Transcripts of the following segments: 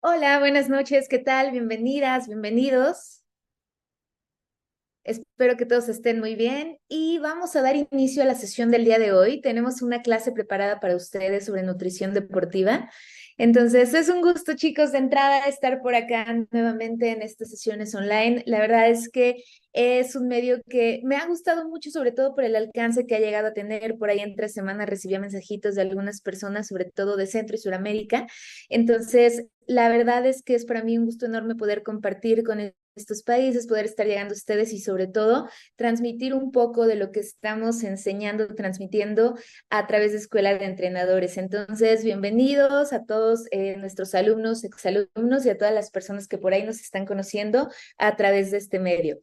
Hola, buenas noches, ¿qué tal? Bienvenidas, bienvenidos. Espero que todos estén muy bien y vamos a dar inicio a la sesión del día de hoy. Tenemos una clase preparada para ustedes sobre nutrición deportiva. Entonces, es un gusto, chicos, de entrada estar por acá nuevamente en estas sesiones online. La verdad es que es un medio que me ha gustado mucho, sobre todo por el alcance que ha llegado a tener. Por ahí entre semanas recibía mensajitos de algunas personas, sobre todo de Centro y Suramérica. Entonces, la verdad es que es para mí un gusto enorme poder compartir con estos países, poder estar llegando a ustedes y sobre todo transmitir un poco de lo que estamos enseñando, transmitiendo a través de Escuela de Entrenadores. Entonces, bienvenidos a todos nuestros alumnos, exalumnos y a todas las personas que por ahí nos están conociendo a través de este medio.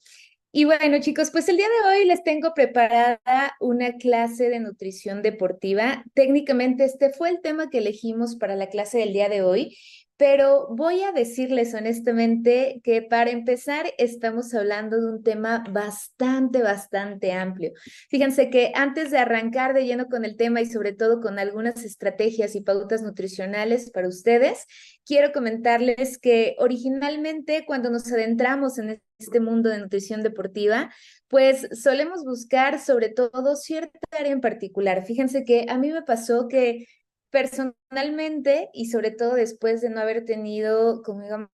Y bueno, chicos, pues el día de hoy les tengo preparada una clase de nutrición deportiva. Técnicamente este fue el tema que elegimos para la clase del día de hoy, pero voy a decirles honestamente que para empezar estamos hablando de un tema bastante amplio. Fíjense que antes de arrancar de lleno con el tema y sobre todo con algunas estrategias y pautas nutricionales para ustedes, quiero comentarles que originalmente cuando nos adentramos en este mundo de nutrición deportiva, pues solemos buscar sobre todo cierta área en particular. Fíjense que a mí me pasó que personalmente y sobre todo después de no haber tenido, como digamos,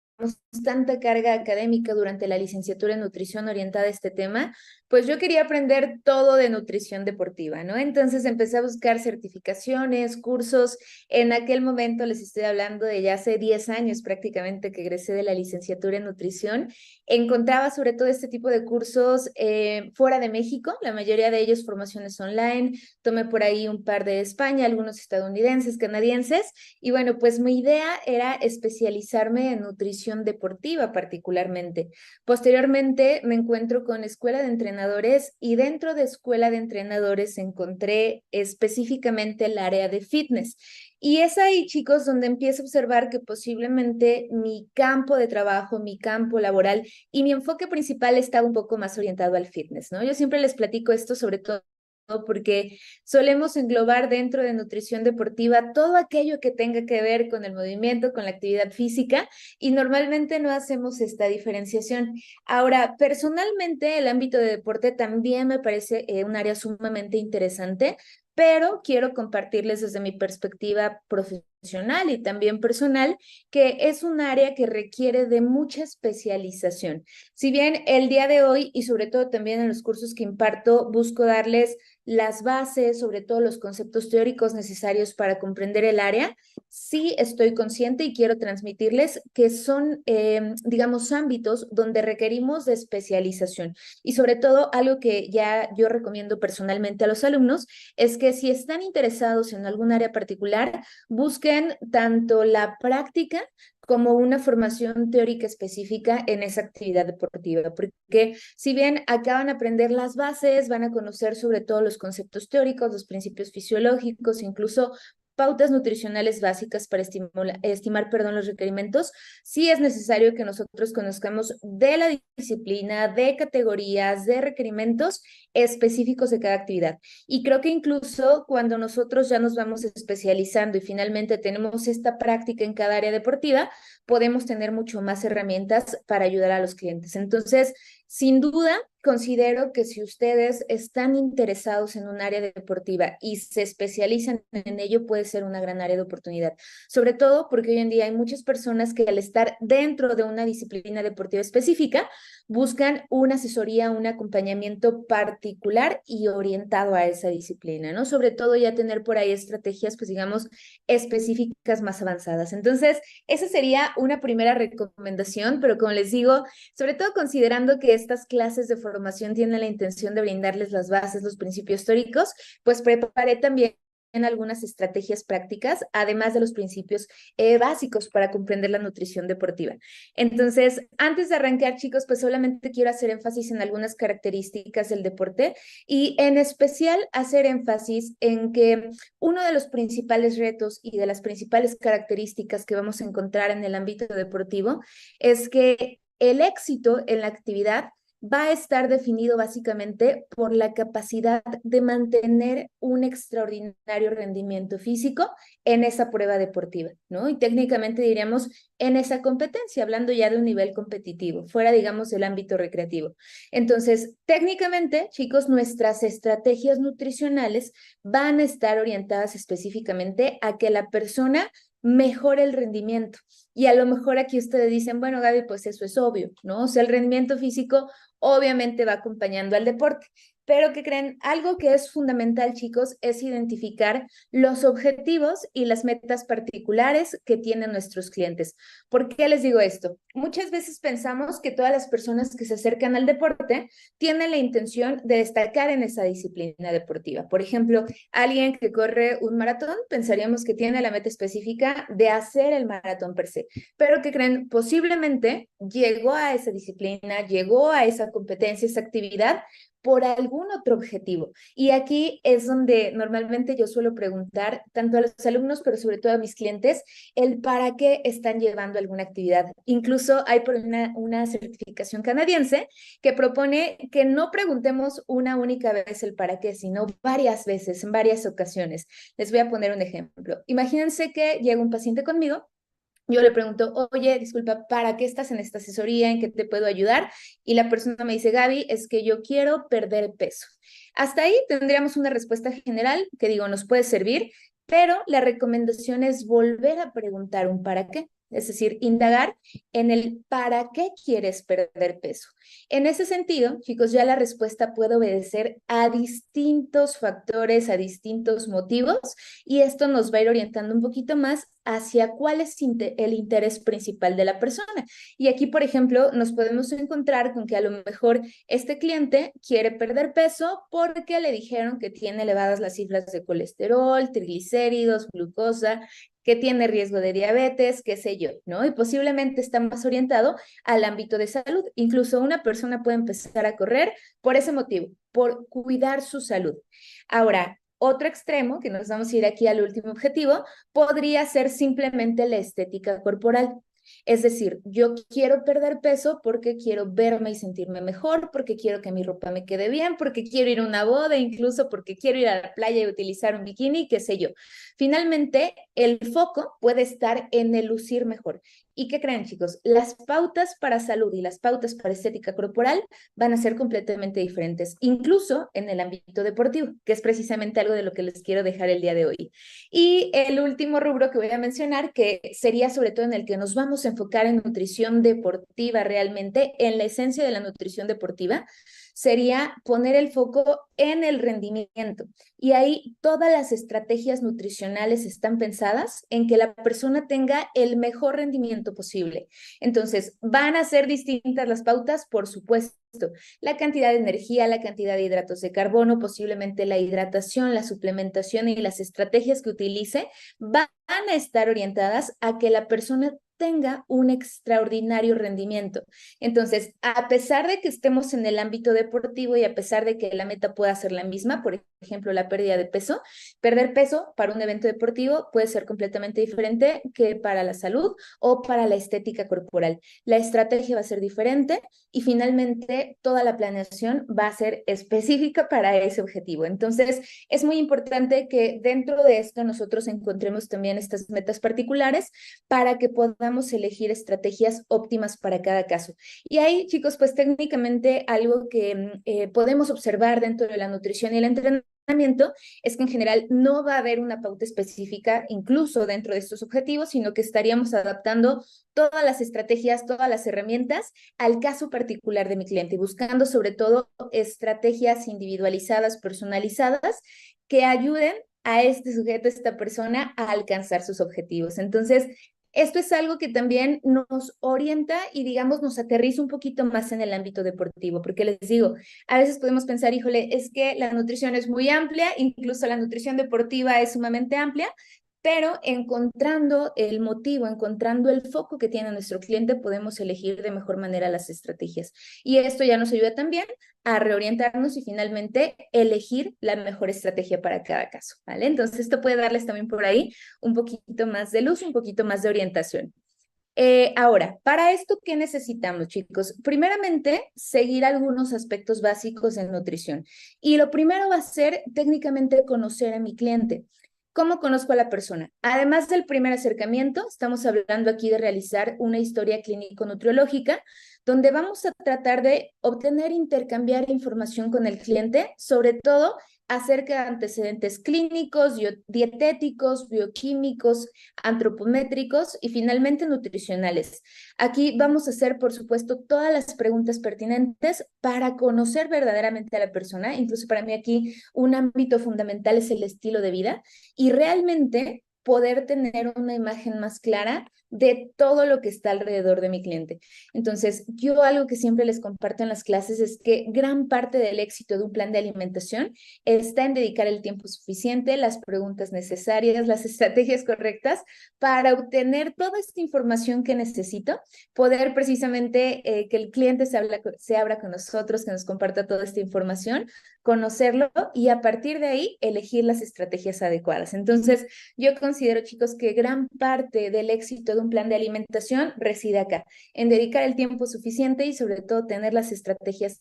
tanta carga académica durante la licenciatura en nutrición orientada a este tema, pues yo quería aprender todo de nutrición deportiva, ¿no? Entonces empecé a buscar certificaciones, cursos. En aquel momento les estoy hablando de ya hace 10 años prácticamente que egresé de la licenciatura en nutrición. Encontraba sobre todo este tipo de cursos fuera de México, la mayoría de ellos formaciones online. Tomé por ahí un par de España, algunos estadounidenses, canadienses, y bueno, pues mi idea era especializarme en nutrición deportiva particularmente. Posteriormente me encuentro con Escuela de Entrenadores y dentro de Escuela de Entrenadores encontré específicamente el área de fitness. Y es ahí, chicos, donde empiezo a observar que posiblemente mi campo de trabajo, mi campo laboral y mi enfoque principal estaba un poco más orientado al fitness, ¿no? Yo siempre les platico esto sobre todo porque solemos englobar dentro de nutrición deportiva todo aquello que tenga que ver con el movimiento, con la actividad física, y normalmente no hacemos esta diferenciación. Ahora, personalmente, el ámbito de deporte también me parece un área sumamente interesante, pero quiero compartirles desde mi perspectiva profesional y también personal que es un área que requiere de mucha especialización. Si bien el día de hoy y sobre todo también en los cursos que imparto busco darles las bases, sobre todo los conceptos teóricos necesarios para comprender el área, sí estoy consciente y quiero transmitirles que son, digamos, ámbitos donde requerimos de especialización. Y sobre todo, algo que ya yo recomiendo personalmente a los alumnos es que si están interesados en algún área particular, busquen tanto la práctica como una formación teórica específica en esa actividad deportiva, porque si bien acá van a aprender las bases, van a conocer sobre todo los conceptos teóricos, los principios fisiológicos, incluso pautas nutricionales básicas para estimar, perdón, los requerimientos, sí es necesario que nosotros conozcamos de la disciplina, de categorías, de requerimientos específicos de cada actividad. Y creo que incluso cuando nosotros ya nos vamos especializando y finalmente tenemos esta práctica en cada área deportiva, podemos tener mucho más herramientas para ayudar a los clientes. Entonces, sin duda, considero que si ustedes están interesados en un área deportiva y se especializan en ello, puede ser una gran área de oportunidad. Sobre todo porque hoy en día hay muchas personas que al estar dentro de una disciplina deportiva específica, buscan una asesoría, un acompañamiento particular y orientado a esa disciplina, ¿no? Sobre todo ya tener por ahí estrategias, pues digamos, específicas más avanzadas. Entonces, esa sería una primera recomendación, pero como les digo, sobre todo considerando que estas clases de formación tienen la intención de brindarles las bases, los principios históricos, pues preparé también algunas estrategias prácticas, además de los principios básicos para comprender la nutrición deportiva. Entonces, antes de arrancar, chicos, pues solamente quiero hacer énfasis en algunas características del deporte y en especial hacer énfasis en que uno de los principales retos y de las principales características que vamos a encontrar en el ámbito deportivo es que el éxito en la actividad va a estar definido básicamente por la capacidad de mantener un extraordinario rendimiento físico en esa prueba deportiva, ¿no? Y técnicamente diríamos en esa competencia, hablando ya de un nivel competitivo, fuera, digamos, del ámbito recreativo. Entonces, técnicamente, chicos, nuestras estrategias nutricionales van a estar orientadas específicamente a que la persona mejore el rendimiento. Y a lo mejor aquí ustedes dicen, bueno, Gaby, pues eso es obvio, ¿no? O sea, el rendimiento físico obviamente va acompañando al deporte. Pero que creen, algo que es fundamental, chicos, es identificar los objetivos y las metas particulares que tienen nuestros clientes. ¿Por qué les digo esto? Muchas veces pensamos que todas las personas que se acercan al deporte tienen la intención de destacar en esa disciplina deportiva. Por ejemplo, alguien que corre un maratón, pensaríamos que tiene la meta específica de hacer el maratón per se, pero que creen, posiblemente llegó a esa disciplina, llegó a esa competencia, esa actividad por algún otro objetivo. Y aquí es donde normalmente yo suelo preguntar tanto a los alumnos, pero sobre todo a mis clientes, el para qué están llevando alguna actividad. Incluso hay por una certificación canadiense que propone que no preguntemos una única vez el para qué, sino varias veces, en varias ocasiones. Les voy a poner un ejemplo. Imagínense que llega un paciente conmigo. Yo le pregunto, oye, disculpa, ¿para qué estás en esta asesoría? ¿En qué te puedo ayudar? Y la persona me dice, Gaby, es que yo quiero perder peso. Hasta ahí tendríamos una respuesta general que digo, nos puede servir, pero la recomendación es volver a preguntar un para qué. Es decir, indagar en el para qué quieres perder peso. En ese sentido, chicos, ya la respuesta puede obedecer a distintos factores, a distintos motivos, y esto nos va a ir orientando un poquito más hacia cuál es el interés principal de la persona. Y aquí, por ejemplo, nos podemos encontrar con que a lo mejor este cliente quiere perder peso porque le dijeron que tiene elevadas las cifras de colesterol, triglicéridos, glucosa, que tiene riesgo de diabetes, qué sé yo, ¿no? Y posiblemente está más orientado al ámbito de salud. Incluso una persona puede empezar a correr por ese motivo, por cuidar su salud. Ahora, otro extremo, que nos vamos a ir aquí al último objetivo, podría ser simplemente la estética corporal. Es decir, yo quiero perder peso porque quiero verme y sentirme mejor, porque quiero que mi ropa me quede bien, porque quiero ir a una boda, incluso porque quiero ir a la playa y utilizar un bikini, qué sé yo. Finalmente, el foco puede estar en el lucir mejor. ¿Y qué creen, chicos? Las pautas para salud y las pautas para estética corporal van a ser completamente diferentes, incluso en el ámbito deportivo, que es precisamente algo de lo que les quiero dejar el día de hoy. Y el último rubro que voy a mencionar, que sería sobre todo en el que nos vamos a enfocar en nutrición deportiva realmente, en la esencia de la nutrición deportiva, sería poner el foco en el rendimiento. Y ahí todas las estrategias nutricionales están pensadas en que la persona tenga el mejor rendimiento posible. Entonces, ¿van a ser distintas las pautas? Por supuesto. La cantidad de energía, la cantidad de hidratos de carbono, posiblemente la hidratación, la suplementación y las estrategias que utilice van a estar orientadas a que la persona tenga un extraordinario rendimiento. Entonces, a pesar de que estemos en el ámbito deportivo y a pesar de que la meta pueda ser la misma, por ejemplo, la pérdida de peso, perder peso para un evento deportivo puede ser completamente diferente que para la salud o para la estética corporal. La estrategia va a ser diferente y finalmente toda la planeación va a ser específica para ese objetivo. Entonces, es muy importante que dentro de esto nosotros encontremos también estas metas particulares para que podamos elegir estrategias óptimas para cada caso. Y ahí, chicos, pues técnicamente algo que podemos observar dentro de la nutrición y el entrenamiento es que en general no va a haber una pauta específica incluso dentro de estos objetivos, sino que estaríamos adaptando todas las estrategias, todas las herramientas al caso particular de mi cliente y buscando sobre todo estrategias individualizadas, personalizadas, que ayuden a este sujeto, a esta persona, a alcanzar sus objetivos. Entonces, esto es algo que también nos orienta y, digamos, nos aterriza un poquito más en el ámbito deportivo, porque les digo, a veces podemos pensar, híjole, es que la nutrición es muy amplia, incluso la nutrición deportiva es sumamente amplia, pero encontrando el motivo, encontrando el foco que tiene nuestro cliente, podemos elegir de mejor manera las estrategias. Y esto ya nos ayuda también a reorientarnos y finalmente elegir la mejor estrategia para cada caso, ¿vale? Entonces esto puede darles también por ahí un poquito más de luz, un poquito más de orientación. Ahora, para esto, ¿qué necesitamos, chicos? Primeramente, seguir algunos aspectos básicos en nutrición. Y lo primero va a ser técnicamente conocer a mi cliente. ¿Cómo conozco a la persona? Además del primer acercamiento, estamos hablando aquí de realizar una historia clínico-nutriológica, donde vamos a tratar de obtener e intercambiar información con el cliente, sobre todo acerca de antecedentes clínicos, dietéticos, bioquímicos, antropométricos y finalmente nutricionales. Aquí vamos a hacer, por supuesto, todas las preguntas pertinentes para conocer verdaderamente a la persona. Incluso para mí aquí un ámbito fundamental es el estilo de vida y realmente poder tener una imagen más clara de todo lo que está alrededor de mi cliente. Entonces, yo algo que siempre les comparto en las clases es que gran parte del éxito de un plan de alimentación está en dedicar el tiempo suficiente, las preguntas necesarias, las estrategias correctas para obtener toda esta información que necesito, poder precisamente que el cliente se abra con nosotros, que nos comparta toda esta información, conocerlo y a partir de ahí elegir las estrategias adecuadas. Entonces, yo considero, chicos, que gran parte del éxito de un plan de alimentación reside acá, en dedicar el tiempo suficiente y sobre todo tener las estrategias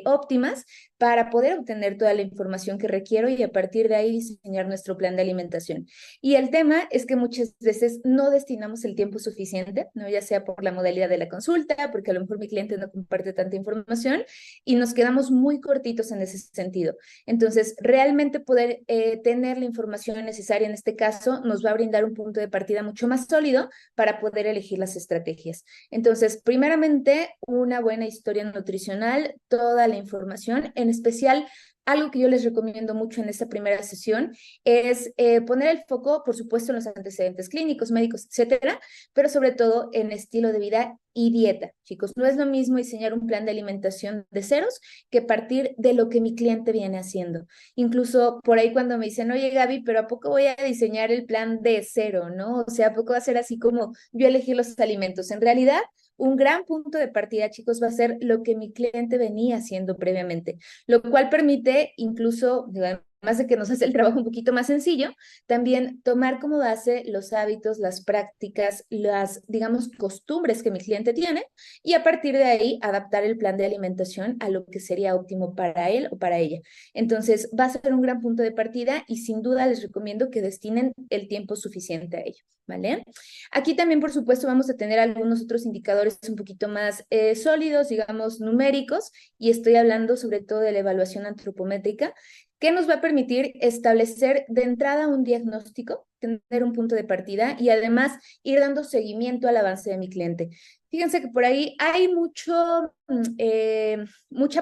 óptimas para poder obtener toda la información que requiero y a partir de ahí diseñar nuestro plan de alimentación. Y el tema es que muchas veces no destinamos el tiempo suficiente, ¿no? Ya sea por la modalidad de la consulta, porque a lo mejor mi cliente no comparte tanta información y nos quedamos muy cortitos en ese sentido. Entonces, realmente poder tener la información necesaria en este caso nos va a brindar un punto de partida mucho más sólido para poder elegir las estrategias. Entonces, primeramente, una buena historia nutricional, toda la información, en especial algo que yo les recomiendo mucho en esta primera sesión es poner el foco, por supuesto, en los antecedentes clínicos, médicos, etcétera, pero sobre todo en estilo de vida y dieta. Chicos, no es lo mismo diseñar un plan de alimentación de ceros que partir de lo que mi cliente viene haciendo. Incluso por ahí cuando me dicen, oye Gaby, pero ¿a poco voy a diseñar el plan de cero, no? O sea, ¿a poco va a ser así como yo elegir los alimentos? En realidad, un gran punto de partida, chicos, va a ser lo que mi cliente venía haciendo previamente, lo cual permite incluso, además de que nos hace el trabajo un poquito más sencillo, también tomar como base los hábitos, las prácticas, las, digamos, costumbres que mi cliente tiene y a partir de ahí adaptar el plan de alimentación a lo que sería óptimo para él o para ella. Entonces, va a ser un gran punto de partida y sin duda les recomiendo que destinen el tiempo suficiente a ello, ¿vale? Aquí también, por supuesto, vamos a tener algunos otros indicadores un poquito más sólidos, digamos, numéricos, y estoy hablando sobre todo de la evaluación antropométrica, que nos va a permitir establecer de entrada un diagnóstico, tener un punto de partida y además ir dando seguimiento al avance de mi cliente. Fíjense que por ahí hay mucha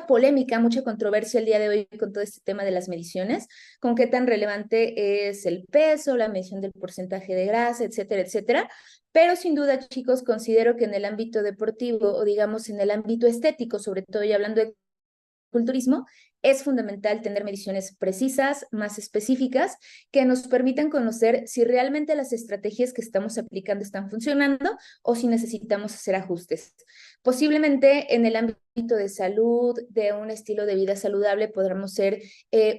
polémica, mucha controversia el día de hoy con todo este tema de las mediciones, con qué tan relevante es el peso, la medición del porcentaje de grasa, etcétera, etcétera. Pero sin duda, chicos, considero que en el ámbito deportivo o digamos en el ámbito estético, sobre todo y hablando de culturismo, es fundamental tener mediciones precisas, más específicas, que nos permitan conocer si realmente las estrategias que estamos aplicando están funcionando o si necesitamos hacer ajustes. Posiblemente en el ámbito de salud, de un estilo de vida saludable, podremos ser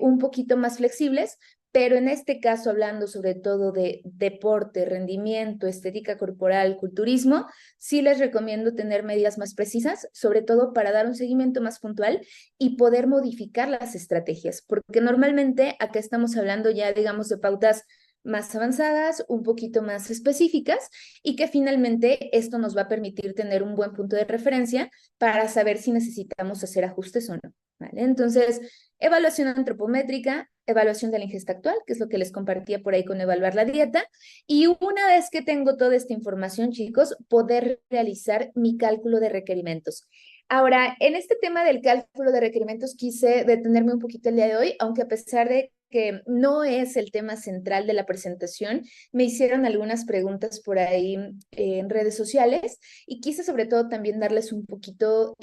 un poquito más flexibles, pero en este caso, hablando sobre todo de deporte, rendimiento, estética corporal, culturismo, sí les recomiendo tener medidas más precisas, sobre todo para dar un seguimiento más puntual y poder modificar las estrategias, porque normalmente acá estamos hablando ya, digamos, de pautas más avanzadas, un poquito más específicas y que finalmente esto nos va a permitir tener un buen punto de referencia para saber si necesitamos hacer ajustes o no, ¿vale? Entonces, evaluación antropométrica, evaluación de la ingesta actual, que es lo que les compartía por ahí con evaluar la dieta, y una vez que tengo toda esta información, chicos, poder realizar mi cálculo de requerimientos. Ahora, en este tema del cálculo de requerimientos quise detenerme un poquito el día de hoy, aunque a pesar de que no es el tema central de la presentación, me hicieron algunas preguntas por ahí en redes sociales y quise sobre todo también darles un poquito,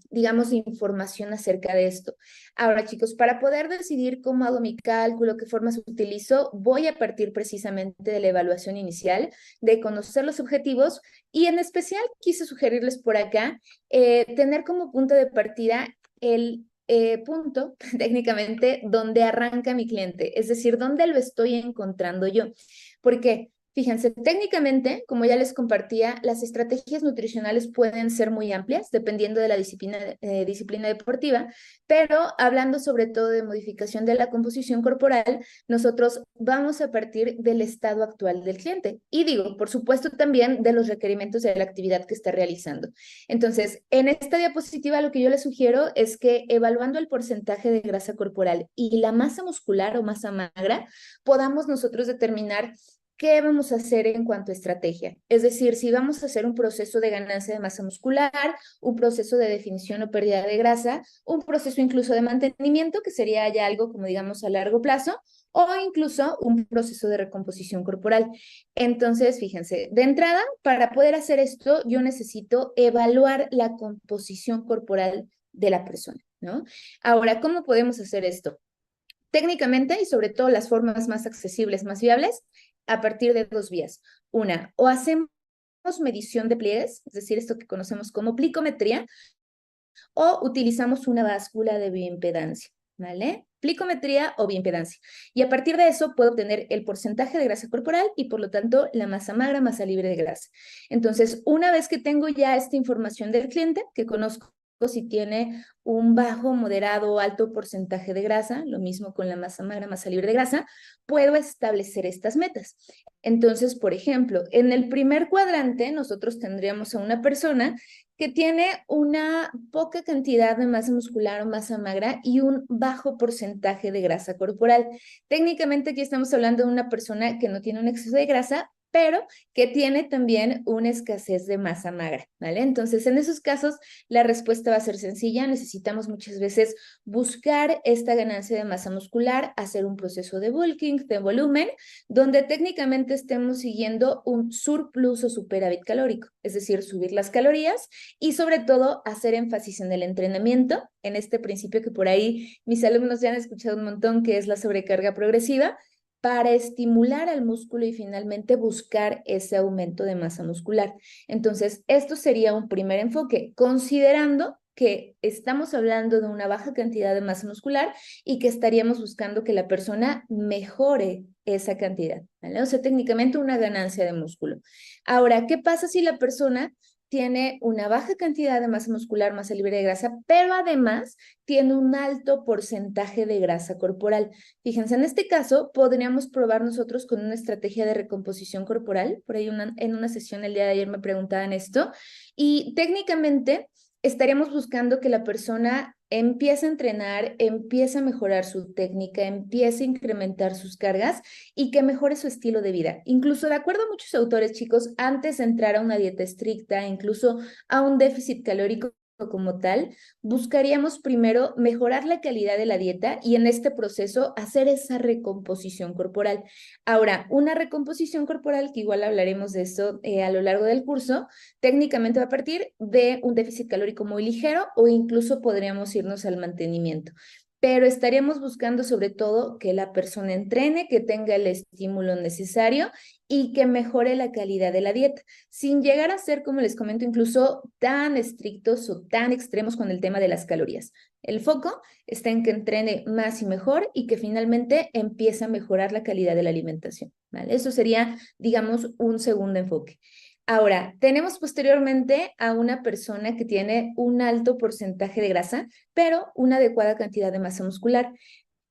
digamos, de información acerca de esto. Ahora, chicos, para poder decidir cómo hago mi cálculo, qué formas utilizo, voy a partir precisamente de la evaluación inicial, de conocer los objetivos y en especial quise sugerirles por acá tener como punto de partida el punto técnicamente donde arranca mi cliente, es decir, dónde lo estoy encontrando yo. ¿Por qué? Fíjense, técnicamente, como ya les compartía, las estrategias nutricionales pueden ser muy amplias dependiendo de la disciplina deportiva, pero hablando sobre todo de modificación de la composición corporal, nosotros vamos a partir del estado actual del cliente y digo, por supuesto, también de los requerimientos de la actividad que está realizando. Entonces, en esta diapositiva lo que yo les sugiero es que evaluando el porcentaje de grasa corporal y la masa muscular o masa magra, podamos nosotros determinar qué vamos a hacer en cuanto a estrategia. Es decir, si vamos a hacer un proceso de ganancia de masa muscular, un proceso de definición o pérdida de grasa, un proceso incluso de mantenimiento, que sería ya algo como digamos a largo plazo, o incluso un proceso de recomposición corporal. Entonces, fíjense, de entrada, para poder hacer esto, yo necesito evaluar la composición corporal de la persona, ¿no? Ahora, ¿cómo podemos hacer esto? Técnicamente y sobre todo las formas más accesibles, más viables, a partir de dos vías. Una, o hacemos medición de pliegues, es decir, esto que conocemos como plicometría, o utilizamos una báscula de bioimpedancia, ¿vale? Plicometría o bioimpedancia. Y a partir de eso puedo obtener el porcentaje de grasa corporal y por lo tanto la masa magra, masa libre de grasa. Entonces, una vez que tengo ya esta información del cliente, que conozco si tiene un bajo, moderado o alto porcentaje de grasa, lo mismo con la masa magra, masa libre de grasa, puedo establecer estas metas. Entonces, por ejemplo, en el primer cuadrante nosotros tendríamos a una persona que tiene una poca cantidad de masa muscular o masa magra y un bajo porcentaje de grasa corporal. Técnicamente aquí estamos hablando de una persona que no tiene un exceso de grasa, pero que tiene también una escasez de masa magra, ¿vale? Entonces, en esos casos, la respuesta va a ser sencilla. Necesitamos muchas veces buscar esta ganancia de masa muscular, hacer un proceso de bulking, de volumen, donde técnicamente estemos siguiendo un surplus o superávit calórico, es decir, subir las calorías y sobre todo hacer énfasis en el entrenamiento, en este principio que por ahí mis alumnos ya han escuchado un montón, que es la sobrecarga progresiva, para estimular al músculo y finalmente buscar ese aumento de masa muscular. Entonces, esto sería un primer enfoque, considerando que estamos hablando de una baja cantidad de masa muscular y que estaríamos buscando que la persona mejore esa cantidad, ¿vale? O sea, técnicamente una ganancia de músculo. Ahora, ¿qué pasa si la persona tiene una baja cantidad de masa muscular, masa libre de grasa, pero además tiene un alto porcentaje de grasa corporal? Fíjense, en este caso podríamos probar nosotros con una estrategia de recomposición corporal. Por ahí en una sesión el día de ayer me preguntaban esto y técnicamente estaríamos buscando que la persona empiece a entrenar, empiece a mejorar su técnica, empiece a incrementar sus cargas y que mejore su estilo de vida. Incluso de acuerdo a muchos autores, chicos, antes de entrar a una dieta estricta, incluso a un déficit calórico como tal, buscaríamos primero mejorar la calidad de la dieta y en este proceso hacer esa recomposición corporal. Ahora, una recomposición corporal, que igual hablaremos de eso a lo largo del curso, técnicamente va a partir de un déficit calórico muy ligero o incluso podríamos irnos al mantenimiento. Pero estaríamos buscando sobre todo que la persona entrene, que tenga el estímulo necesario y que mejore la calidad de la dieta, sin llegar a ser, como les comento, incluso tan estrictos o tan extremos con el tema de las calorías. El foco está en que entrene más y mejor y que finalmente empiece a mejorar la calidad de la alimentación, ¿vale? Eso sería, digamos, un segundo enfoque. Ahora, tenemos posteriormente a una persona que tiene un alto porcentaje de grasa, pero una adecuada cantidad de masa muscular.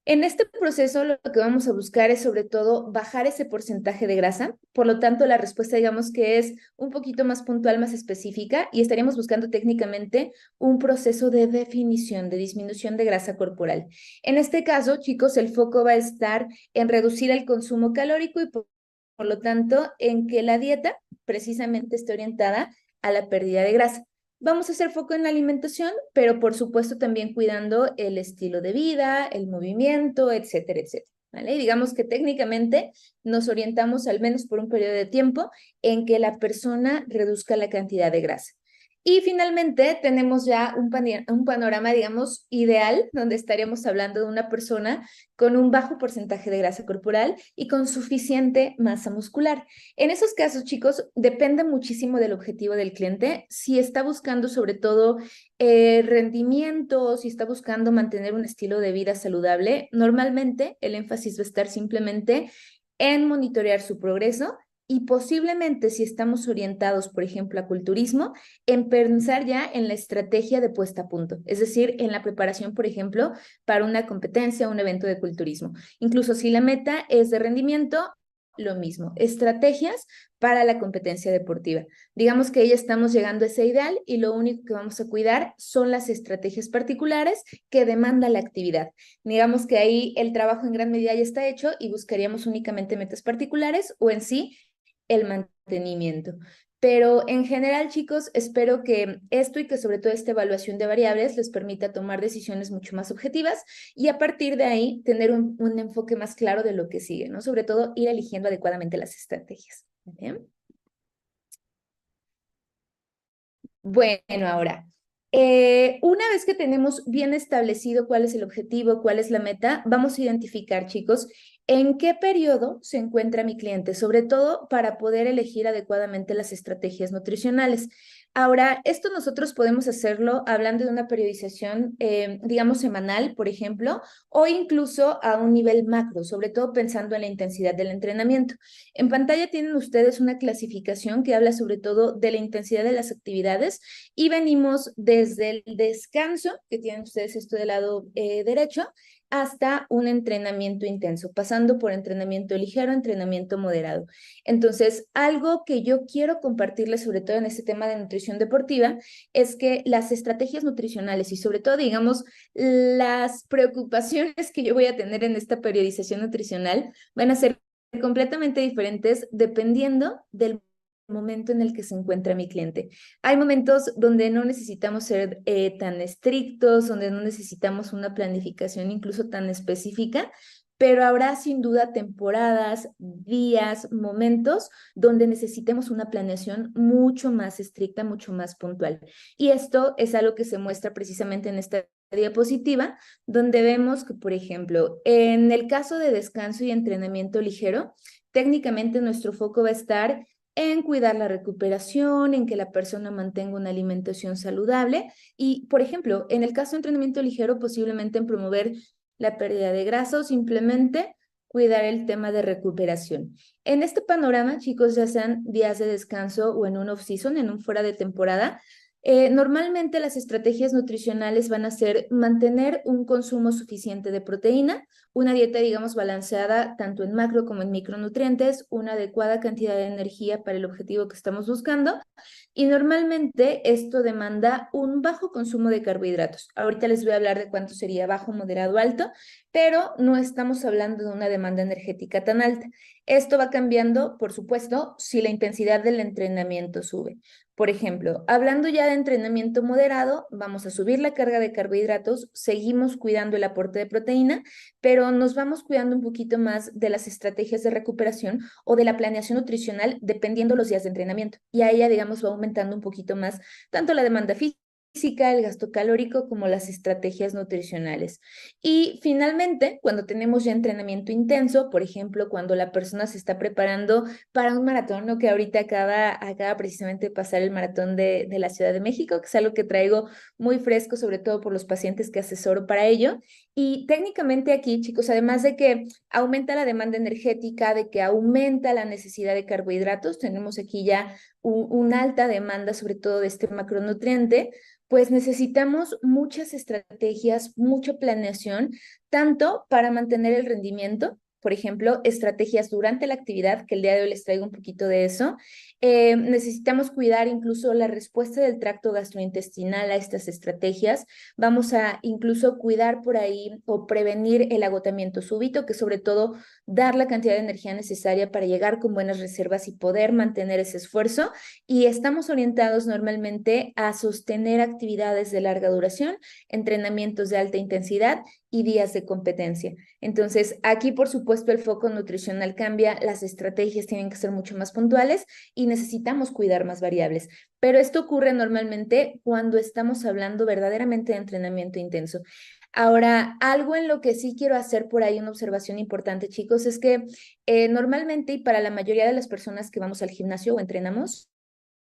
En este proceso lo que vamos a buscar es sobre todo bajar ese porcentaje de grasa, por lo tanto la respuesta digamos que es un poquito más puntual, más específica y estaríamos buscando técnicamente un proceso de definición, de disminución de grasa corporal. En este caso, chicos, el foco va a estar en reducir el consumo calórico y por lo tanto en que la dieta precisamente esté orientada a la pérdida de grasa. Vamos a hacer foco en la alimentación, pero por supuesto también cuidando el estilo de vida, el movimiento, etcétera, etcétera. ¿Vale? Y digamos que técnicamente nos orientamos al menos por un periodo de tiempo en que la persona reduzca la cantidad de grasa. Y finalmente tenemos ya un panorama, digamos, ideal, donde estaríamos hablando de una persona con un bajo porcentaje de grasa corporal y con suficiente masa muscular. En esos casos, chicos, depende muchísimo del objetivo del cliente. Si está buscando sobre todo rendimiento, si está buscando mantener un estilo de vida saludable, normalmente el énfasis va a estar simplemente en monitorear su progreso y posiblemente si estamos orientados, por ejemplo, a culturismo, en pensar ya en la estrategia de puesta a punto, es decir, en la preparación, por ejemplo, para una competencia o un evento de culturismo. Incluso si la meta es de rendimiento, lo mismo, estrategias para la competencia deportiva. Digamos que ya estamos llegando a ese ideal y lo único que vamos a cuidar son las estrategias particulares que demanda la actividad. Digamos que ahí el trabajo en gran medida ya está hecho y buscaríamos únicamente metas particulares o en sí el mantenimiento. Pero en general, chicos, espero que esto y que sobre todo esta evaluación de variables les permita tomar decisiones mucho más objetivas y a partir de ahí tener un enfoque más claro de lo que sigue, ¿no? Sobre todo ir eligiendo adecuadamente las estrategias. ¿Bien? Bueno, ahora, una vez que tenemos bien establecido cuál es el objetivo, cuál es la meta, vamos a identificar, chicos, en qué periodo se encuentra mi cliente, sobre todo para poder elegir adecuadamente las estrategias nutricionales. Ahora, esto nosotros podemos hacerlo hablando de una periodización, digamos, semanal, por ejemplo, o incluso a un nivel macro, sobre todo pensando en la intensidad del entrenamiento. En pantalla tienen ustedes una clasificación que habla sobre todo de la intensidad de las actividades y venimos desde el descanso, que tienen ustedes esto del lado derecho, hasta un entrenamiento intenso, pasando por entrenamiento ligero, entrenamiento moderado. Entonces, algo que yo quiero compartirles, sobre todo en este tema de nutrición deportiva, es que las estrategias nutricionales y sobre todo, digamos, las preocupaciones que yo voy a tener en esta periodización nutricional van a ser completamente diferentes dependiendo del momento en el que se encuentra mi cliente. Hay momentos donde no necesitamos ser tan estrictos, donde no necesitamos una planificación incluso tan específica, pero habrá sin duda temporadas, días, momentos donde necesitemos una planeación mucho más estricta, mucho más puntual. Y esto es algo que se muestra precisamente en esta diapositiva, donde vemos que, por ejemplo, en el caso de descanso y entrenamiento ligero, técnicamente nuestro foco va a estar en cuidar la recuperación, en que la persona mantenga una alimentación saludable y, por ejemplo, en el caso de entrenamiento ligero, posiblemente en promover la pérdida de grasa o simplemente cuidar el tema de recuperación. En este panorama, chicos, ya sean días de descanso o en un off-season, en un fuera de temporada, normalmente las estrategias nutricionales van a ser mantener un consumo suficiente de proteína, una dieta, digamos, balanceada tanto en macro como en micronutrientes, una adecuada cantidad de energía para el objetivo que estamos buscando y normalmente esto demanda un bajo consumo de carbohidratos. Ahorita les voy a hablar de cuánto sería bajo, moderado, alto, pero no estamos hablando de una demanda energética tan alta. Esto va cambiando, por supuesto, si la intensidad del entrenamiento sube. Por ejemplo, hablando ya de entrenamiento moderado, vamos a subir la carga de carbohidratos, seguimos cuidando el aporte de proteína, pero nos vamos cuidando un poquito más de las estrategias de recuperación o de la planeación nutricional dependiendo los días de entrenamiento. Y a ella, digamos, va aumentando un poquito más tanto la demanda física, el gasto calórico, como las estrategias nutricionales. Y finalmente, cuando tenemos ya entrenamiento intenso, por ejemplo, cuando la persona se está preparando para un maratón, ¿no? Que ahorita acaba precisamente de pasar el maratón de la Ciudad de México, que es algo que traigo muy fresco, sobre todo por los pacientes que asesoro para ello. Y técnicamente aquí, chicos, además de que aumenta la demanda energética, de que aumenta la necesidad de carbohidratos, tenemos aquí ya una alta demanda, sobre todo de este macronutriente, pues necesitamos muchas estrategias, mucha planeación, tanto para mantener el rendimiento, por ejemplo, estrategias durante la actividad, que el día de hoy les traigo un poquito de eso. Necesitamos cuidar incluso la respuesta del tracto gastrointestinal a estas estrategias. Vamos a incluso cuidar por ahí o prevenir el agotamiento súbito, que sobre todo dar la cantidad de energía necesaria para llegar con buenas reservas y poder mantener ese esfuerzo. Y estamos orientados normalmente a sostener actividades de larga duración, entrenamientos de alta intensidad y días de competencia. Entonces, aquí, por supuesto, el foco nutricional cambia, las estrategias tienen que ser mucho más puntuales y necesitamos cuidar más variables. Pero esto ocurre normalmente cuando estamos hablando verdaderamente de entrenamiento intenso. Ahora, algo en lo que sí quiero hacer por ahí una observación importante, chicos, es que normalmente y para la mayoría de las personas que vamos al gimnasio o entrenamos,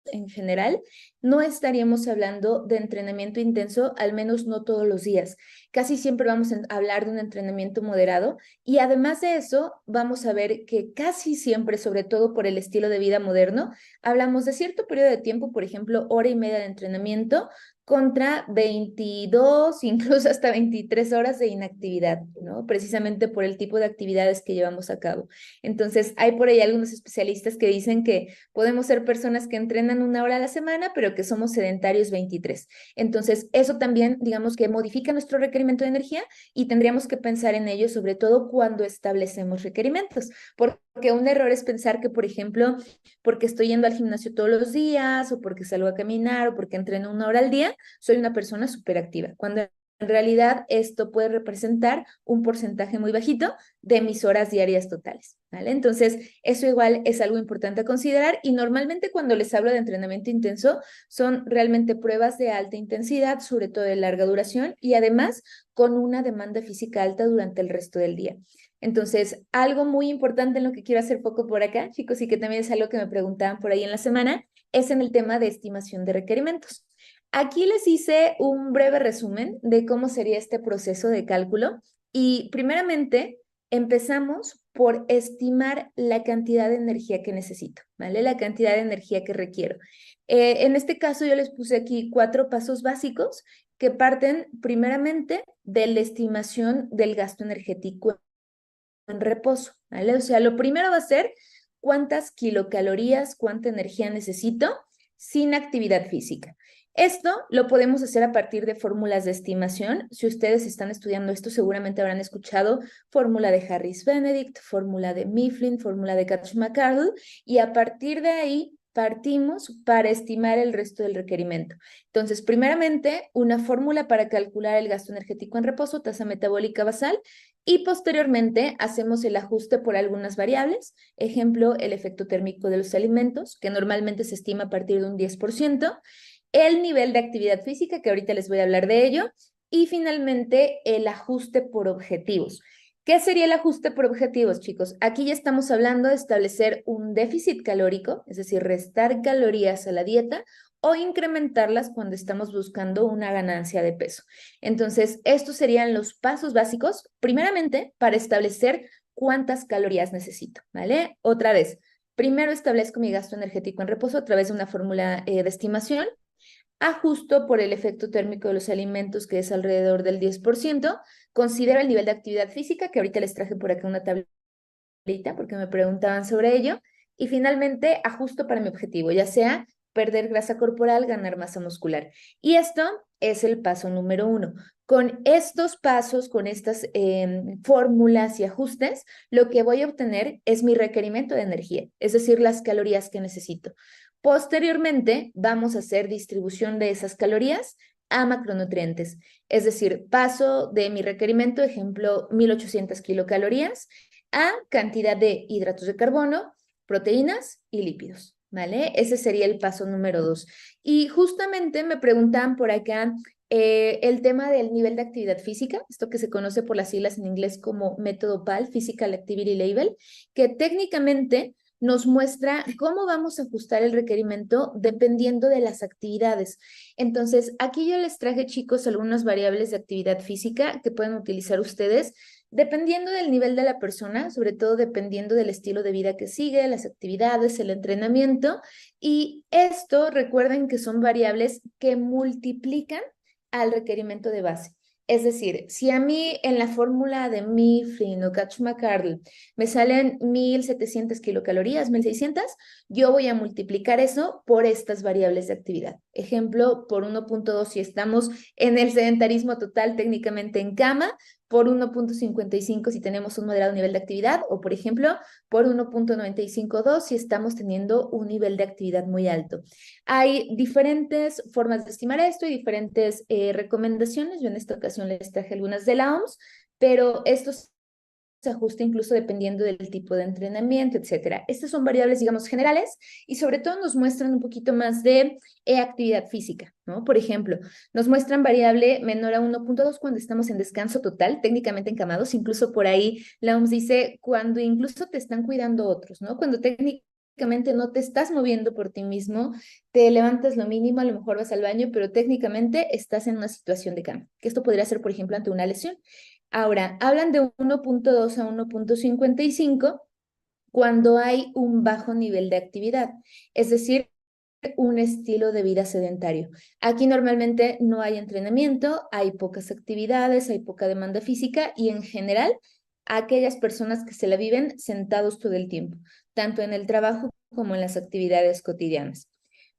en general, no estaríamos hablando de entrenamiento intenso, al menos no todos los días. Casi siempre vamos a hablar de un entrenamiento moderado y además de eso, vamos a ver que casi siempre, sobre todo por el estilo de vida moderno, hablamos de cierto periodo de tiempo, por ejemplo, hora y media de entrenamiento contra 22, incluso hasta 23 horas de inactividad, ¿no? Precisamente por el tipo de actividades que llevamos a cabo. Entonces, hay por ahí algunos especialistas que dicen que podemos ser personas que entrenan 1 hora a la semana, pero que somos sedentarios 23. Entonces, eso también, digamos que modifica nuestro requerimiento de energía y tendríamos que pensar en ello, sobre todo cuando establecemos requerimientos. Porque un error es pensar que, por ejemplo, porque estoy yendo al gimnasio todos los días o porque salgo a caminar o porque entreno 1 hora al día, soy una persona súper activa. Cuando en realidad esto puede representar un porcentaje muy bajito de mis horas diarias totales, ¿vale? Entonces, eso igual es algo importante a considerar y normalmente cuando les hablo de entrenamiento intenso son realmente pruebas de alta intensidad, sobre todo de larga duración y además con una demanda física alta durante el resto del día. Entonces, algo muy importante en lo que quiero hacer foco por acá, chicos, y que también es algo que me preguntaban por ahí en la semana, es en el tema de estimación de requerimientos. Aquí les hice un breve resumen de cómo sería este proceso de cálculo y primeramente empezamos por estimar la cantidad de energía que necesito, ¿vale? La cantidad de energía que requiero. En este caso yo les puse aquí 4 pasos básicos que parten primeramente de la estimación del gasto energético en reposo, ¿vale? O sea, lo primero va a ser cuántas kilocalorías, cuánta energía necesito sin actividad física. Esto lo podemos hacer a partir de fórmulas de estimación. Si ustedes están estudiando esto, seguramente habrán escuchado fórmula de Harris-Benedict, fórmula de Mifflin, fórmula de Katz-McCardle, y a partir de ahí partimos para estimar el resto del requerimiento. Entonces, primeramente, una fórmula para calcular el gasto energético en reposo, tasa metabólica basal, y posteriormente hacemos el ajuste por algunas variables, ejemplo, el efecto térmico de los alimentos, que normalmente se estima a partir de un 10%, el nivel de actividad física, que ahorita les voy a hablar de ello, y finalmente el ajuste por objetivos. ¿Qué sería el ajuste por objetivos, chicos? Aquí ya estamos hablando de establecer un déficit calórico, es decir, restar calorías a la dieta o incrementarlas cuando estamos buscando una ganancia de peso. Entonces, estos serían los pasos básicos, primeramente, para establecer cuántas calorías necesito, ¿vale? Otra vez, primero establezco mi gasto energético en reposo a través de una fórmula de estimación, ajusto por el efecto térmico de los alimentos, que es alrededor del 10%, considero el nivel de actividad física, que ahorita les traje por acá una tablita porque me preguntaban sobre ello, y finalmente ajusto para mi objetivo, ya sea perder grasa corporal, ganar masa muscular. Y esto es el paso número 1. Con estos pasos, con estas fórmulas y ajustes, lo que voy a obtener es mi requerimiento de energía, es decir, las calorías que necesito. Posteriormente, vamos a hacer distribución de esas calorías a macronutrientes, es decir, paso de mi requerimiento, ejemplo, 1800 kilocalorías, a cantidad de hidratos de carbono, proteínas y lípidos, ¿vale? Ese sería el paso número 2. Y justamente me preguntaban por acá el tema del nivel de actividad física, esto que se conoce por las siglas en inglés como método PAL, Physical Activity Level, que técnicamente nos muestra cómo vamos a ajustar el requerimiento dependiendo de las actividades. Entonces, aquí yo les traje, chicos, algunas variables de actividad física que pueden utilizar ustedes dependiendo del nivel de la persona, sobre todo dependiendo del estilo de vida que sigue, las actividades, el entrenamiento. Y esto, recuerden que son variables que multiplican al requerimiento de base. Es decir, si a mí en la fórmula de Mifflin o Katz-McCardle me salen 1700 kilocalorías, 1600, yo voy a multiplicar eso por estas variables de actividad. Ejemplo, por 1.2 si estamos en el sedentarismo total, técnicamente en cama, por 1.55 si tenemos un moderado nivel de actividad, o por ejemplo, por 1.952 si estamos teniendo un nivel de actividad muy alto. Hay diferentes formas de estimar esto y diferentes recomendaciones. Yo en esta ocasión les traje algunas de la OMS, pero estos se ajusta incluso dependiendo del tipo de entrenamiento, etcétera. Estas son variables, digamos, generales y sobre todo nos muestran un poquito más de actividad física, ¿no? Por ejemplo, nos muestran variable menor a 1.2 cuando estamos en descanso total, técnicamente encamados, incluso por ahí la OMS dice cuando incluso te están cuidando otros, ¿no? Cuando técnicamente técnicamente no te estás moviendo por ti mismo, te levantas lo mínimo, a lo mejor vas al baño, pero técnicamente estás en una situación de cama, que esto podría ser, por ejemplo, ante una lesión. Ahora, hablan de 1.2 a 1.55 cuando hay un bajo nivel de actividad, es decir, un estilo de vida sedentario. Aquí normalmente no hay entrenamiento, hay pocas actividades, hay poca demanda física y en general aquellas personas que se la viven sentados todo el tiempo, tanto en el trabajo como en las actividades cotidianas.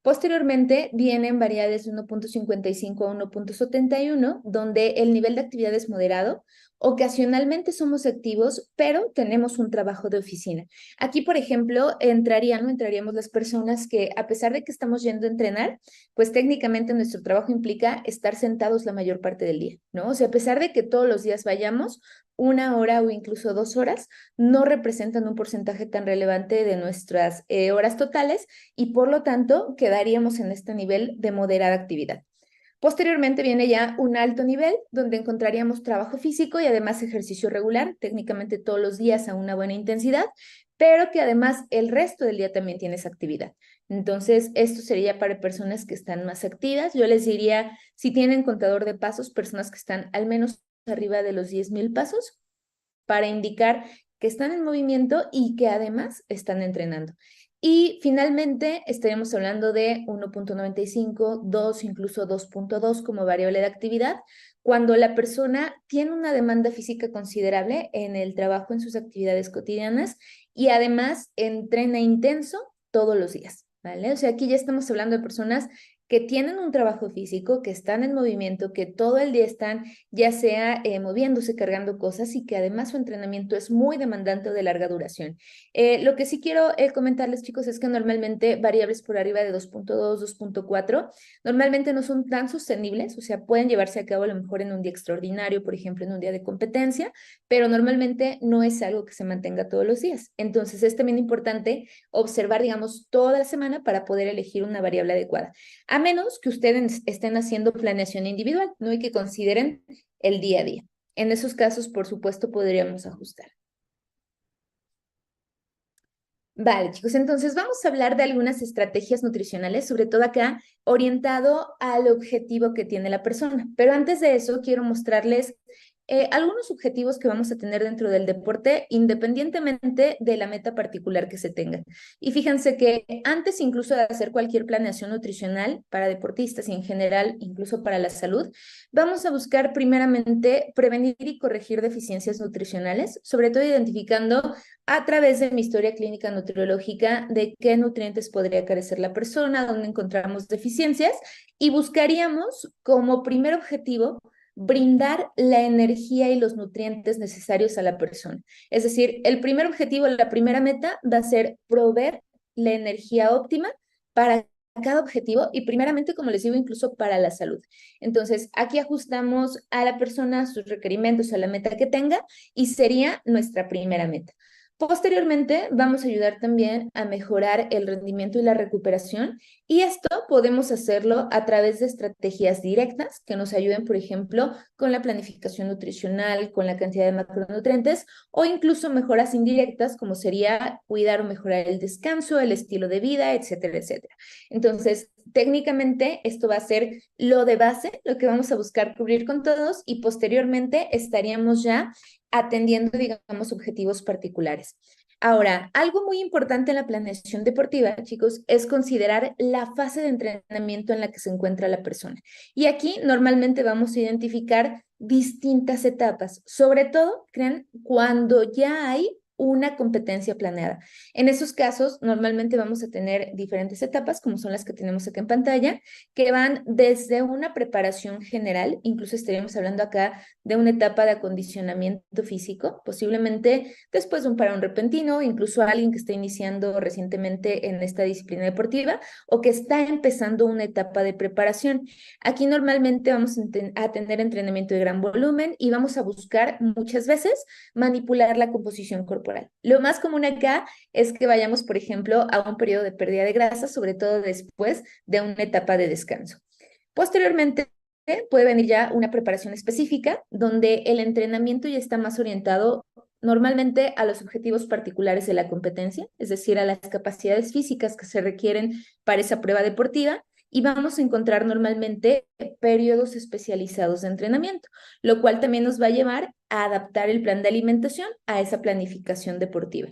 Posteriormente vienen variables de 1.55 a 1.71, donde el nivel de actividad es moderado. Ocasionalmente somos activos, pero tenemos un trabajo de oficina. Aquí, por ejemplo, entraríamos las personas que, a pesar de que estamos yendo a entrenar, pues técnicamente nuestro trabajo implica estar sentados la mayor parte del día, ¿no? O sea, a pesar de que todos los días vayamos, 1 hora o incluso 2 horas, no representan un porcentaje tan relevante de nuestras horas totales y por lo tanto quedaríamos en este nivel de moderada actividad. Posteriormente viene ya un alto nivel donde encontraríamos trabajo físico y además ejercicio regular, técnicamente todos los días a una buena intensidad, pero que además el resto del día también tienes actividad. Entonces, esto sería para personas que están más activas. Yo les diría, si tienen contador de pasos, personas que están al menos arriba de los 10,000 pasos, para indicar que están en movimiento y que además están entrenando. Y finalmente estaríamos hablando de 1.95, 2, incluso 2.2 como variable de actividad, cuando la persona tiene una demanda física considerable en el trabajo, en sus actividades cotidianas y además entrena intenso todos los días, ¿vale? O sea, aquí ya estamos hablando de personas que tienen un trabajo físico, que están en movimiento, que todo el día están ya sea moviéndose, cargando cosas y que además su entrenamiento es muy demandante o de larga duración. Lo que sí quiero comentarles, chicos, es que normalmente variables por arriba de 2.2, 2.4, normalmente no son tan sostenibles, o sea, pueden llevarse a cabo a lo mejor en un día extraordinario, por ejemplo, en un día de competencia, pero normalmente no es algo que se mantenga todos los días. Entonces, es también importante observar, digamos, toda la semana para poder elegir una variable adecuada. A menos que ustedes estén haciendo planeación individual, ¿no? Y que consideren el día a día. En esos casos, por supuesto, podríamos ajustar. Vale, chicos, entonces vamos a hablar de algunas estrategias nutricionales, sobre todo acá, orientado al objetivo que tiene la persona. Pero antes de eso, quiero mostrarles algunos objetivos que vamos a tener dentro del deporte, independientemente de la meta particular que se tenga. Y fíjense que antes incluso de hacer cualquier planeación nutricional para deportistas y en general, incluso para la salud, vamos a buscar primeramente prevenir y corregir deficiencias nutricionales, sobre todo identificando a través de mi historia clínica nutriológica de qué nutrientes podría carecer la persona, dónde encontramos deficiencias y buscaríamos como primer objetivo brindar la energía y los nutrientes necesarios a la persona. Es decir, el primer objetivo, la primera meta va a ser proveer la energía óptima para cada objetivo y primeramente, como les digo, incluso para la salud. Entonces, aquí ajustamos a la persona sus requerimientos, a la meta que tenga y sería nuestra primera meta. Posteriormente, vamos a ayudar también a mejorar el rendimiento y la recuperación y esto podemos hacerlo a través de estrategias directas que nos ayuden, por ejemplo, con la planificación nutricional, con la cantidad de macronutrientes o incluso mejoras indirectas como sería cuidar o mejorar el descanso, el estilo de vida, etcétera, etcétera. Entonces, técnicamente esto va a ser lo de base, lo que vamos a buscar cubrir con todos y posteriormente estaríamos ya atendiendo, digamos, objetivos particulares. Ahora, algo muy importante en la planeación deportiva, chicos, es considerar la fase de entrenamiento en la que se encuentra la persona. Y aquí normalmente vamos a identificar distintas etapas, sobre todo, crean, cuando ya hay una competencia planeada. En esos casos, normalmente vamos a tener diferentes etapas, como son las que tenemos acá en pantalla, que van desde una preparación general, incluso estaríamos hablando acá de una etapa de acondicionamiento físico, posiblemente después de un parón repentino, incluso alguien que está iniciando recientemente en esta disciplina deportiva o que está empezando una etapa de preparación. Aquí normalmente vamos a tener entrenamiento de gran volumen y vamos a buscar muchas veces manipular la composición corporal. Lo más común acá es que vayamos, por ejemplo, a un periodo de pérdida de grasa, sobre todo después de una etapa de descanso. Posteriormente, puede venir ya una preparación específica donde el entrenamiento ya está más orientado normalmente a los objetivos particulares de la competencia, es decir, a las capacidades físicas que se requieren para esa prueba deportiva, y vamos a encontrar normalmente periodos especializados de entrenamiento, lo cual también nos va a llevar a adaptar el plan de alimentación a esa planificación deportiva.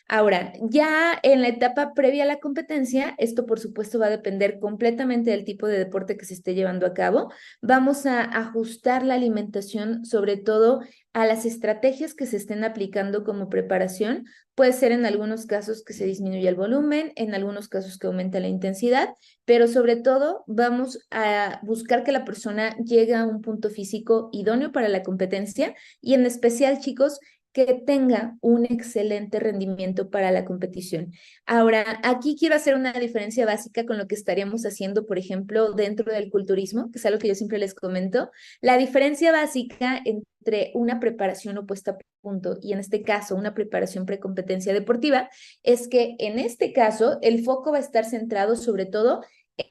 Ahora, ya en la etapa previa a la competencia, esto por supuesto va a depender completamente del tipo de deporte que se esté llevando a cabo. Vamos a ajustar la alimentación sobre todo a las estrategias que se estén aplicando como preparación. Puede ser en algunos casos que se disminuya el volumen, en algunos casos que aumente la intensidad, pero sobre todo vamos a buscar que la persona llegue a un punto físico idóneo para la competencia y en especial, chicos, que tenga un excelente rendimiento para la competición. Ahora, aquí quiero hacer una diferencia básica con lo que estaríamos haciendo, por ejemplo, dentro del culturismo, que es algo que yo siempre les comento. La diferencia básica entre una preparación opuesta a punto y en este caso una preparación precompetencia deportiva es que en este caso el foco va a estar centrado sobre todo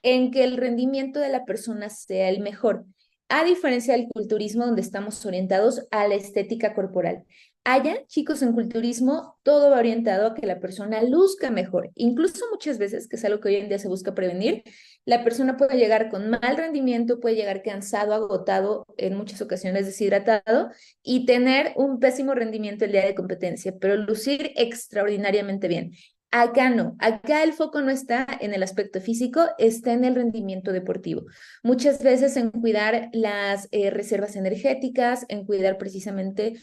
en que el rendimiento de la persona sea el mejor, a diferencia del culturismo donde estamos orientados a la estética corporal. Allá, chicos, en culturismo, todo va orientado a que la persona luzca mejor. Incluso muchas veces, que es algo que hoy en día se busca prevenir, la persona puede llegar con mal rendimiento, puede llegar cansado, agotado, en muchas ocasiones deshidratado, y tener un pésimo rendimiento el día de competencia, pero lucir extraordinariamente bien. Acá no, acá el foco no está en el aspecto físico, está en el rendimiento deportivo. Muchas veces en cuidar las reservas energéticas, en cuidar precisamente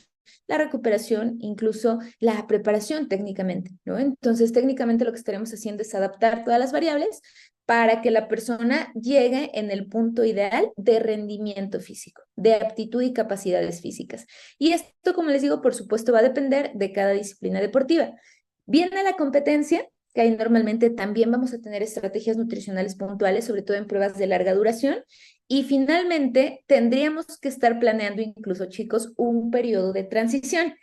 la recuperación, incluso la preparación técnicamente, ¿no? Entonces, técnicamente lo que estaremos haciendo es adaptar todas las variables para que la persona llegue en el punto ideal de rendimiento físico, de aptitud y capacidades físicas. Y esto, como les digo, por supuesto, va a depender de cada disciplina deportiva. Viene la competencia, que ahí normalmente también vamos a tener estrategias nutricionales puntuales, sobre todo en pruebas de larga duración. Y finalmente, tendríamos que estar planeando incluso, chicos, un periodo de transición,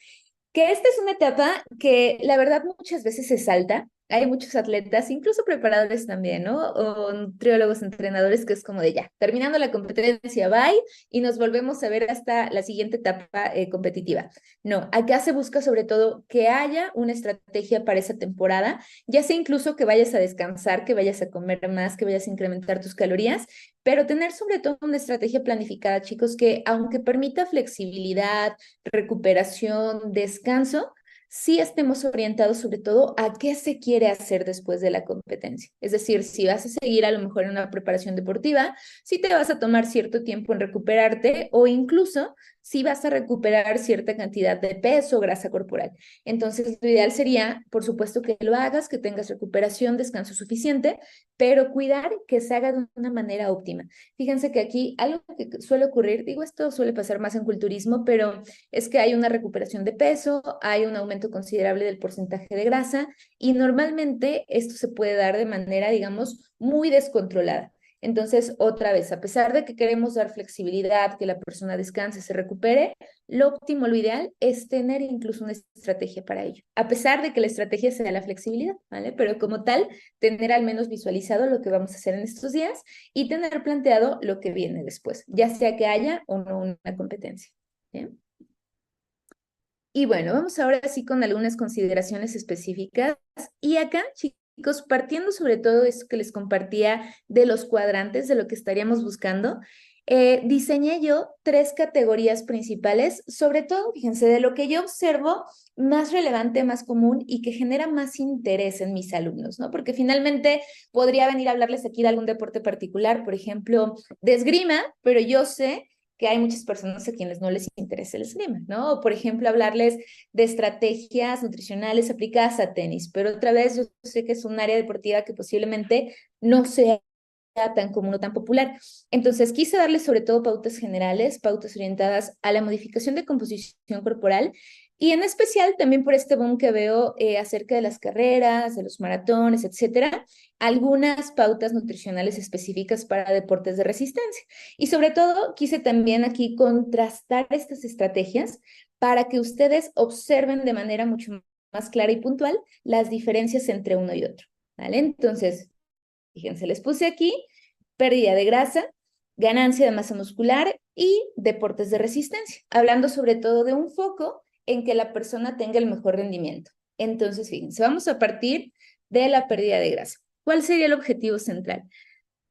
que esta es una etapa que la verdad muchas veces se salta. Hay muchos atletas, incluso preparadores también, ¿no? O nutriólogos, entrenadores, que es como de ya, terminando la competencia, bye, y nos volvemos a ver hasta la siguiente etapa competitiva. No, acá se busca sobre todo que haya una estrategia para esa temporada, ya sea incluso que vayas a descansar, que vayas a comer más, que vayas a incrementar tus calorías, pero tener sobre todo una estrategia planificada, chicos, que aunque permita flexibilidad, recuperación, descanso, sí estemos orientados sobre todo a qué se quiere hacer después de la competencia. Es decir, si vas a seguir a lo mejor en una preparación deportiva, si te vas a tomar cierto tiempo en recuperarte o incluso si vas a recuperar cierta cantidad de peso o grasa corporal. Entonces, lo ideal sería, por supuesto, que lo hagas, que tengas recuperación, descanso suficiente, pero cuidar que se haga de una manera óptima. Fíjense que aquí algo que suele ocurrir, digo, esto suele pasar más en culturismo, pero es que hay una recuperación de peso, hay un aumento considerable del porcentaje de grasa y normalmente esto se puede dar de manera, digamos, muy descontrolada. Entonces, otra vez, a pesar de que queremos dar flexibilidad, que la persona descanse, se recupere, lo óptimo, lo ideal es tener incluso una estrategia para ello, a pesar de que la estrategia sea la flexibilidad, ¿vale? Pero como tal, tener al menos visualizado lo que vamos a hacer en estos días y tener planteado lo que viene después, ya sea que haya o no una competencia. ¿Bien? Y bueno, vamos ahora sí con algunas consideraciones específicas. Y acá, chicos, partiendo sobre todo eso que les compartía de los cuadrantes, de lo que estaríamos buscando, diseñé yo 3 categorías principales, sobre todo, fíjense, de lo que yo observo más relevante, más común y que genera más interés en mis alumnos, ¿no? Porque finalmente podría venir a hablarles aquí de algún deporte particular, por ejemplo, de esgrima, pero yo sé que hay muchas personas a quienes no les interesa el esgrima, ¿no? O, por ejemplo, hablarles de estrategias nutricionales aplicadas a tenis, pero otra vez yo sé que es un área deportiva que posiblemente no sea tan común o tan popular. Entonces, quise darles sobre todo pautas generales, pautas orientadas a la modificación de composición corporal y en especial también por este boom que veo acerca de las carreras, de los maratones, etcétera, algunas pautas nutricionales específicas para deportes de resistencia. Y sobre todo, quise también aquí contrastar estas estrategias para que ustedes observen de manera mucho más clara y puntual las diferencias entre uno y otro, ¿vale? Entonces, fíjense, les puse aquí pérdida de grasa, ganancia de masa muscular y deportes de resistencia, hablando sobre todo de un foco en que la persona tenga el mejor rendimiento. Entonces, fíjense, vamos a partir de la pérdida de grasa. ¿Cuál sería el objetivo central?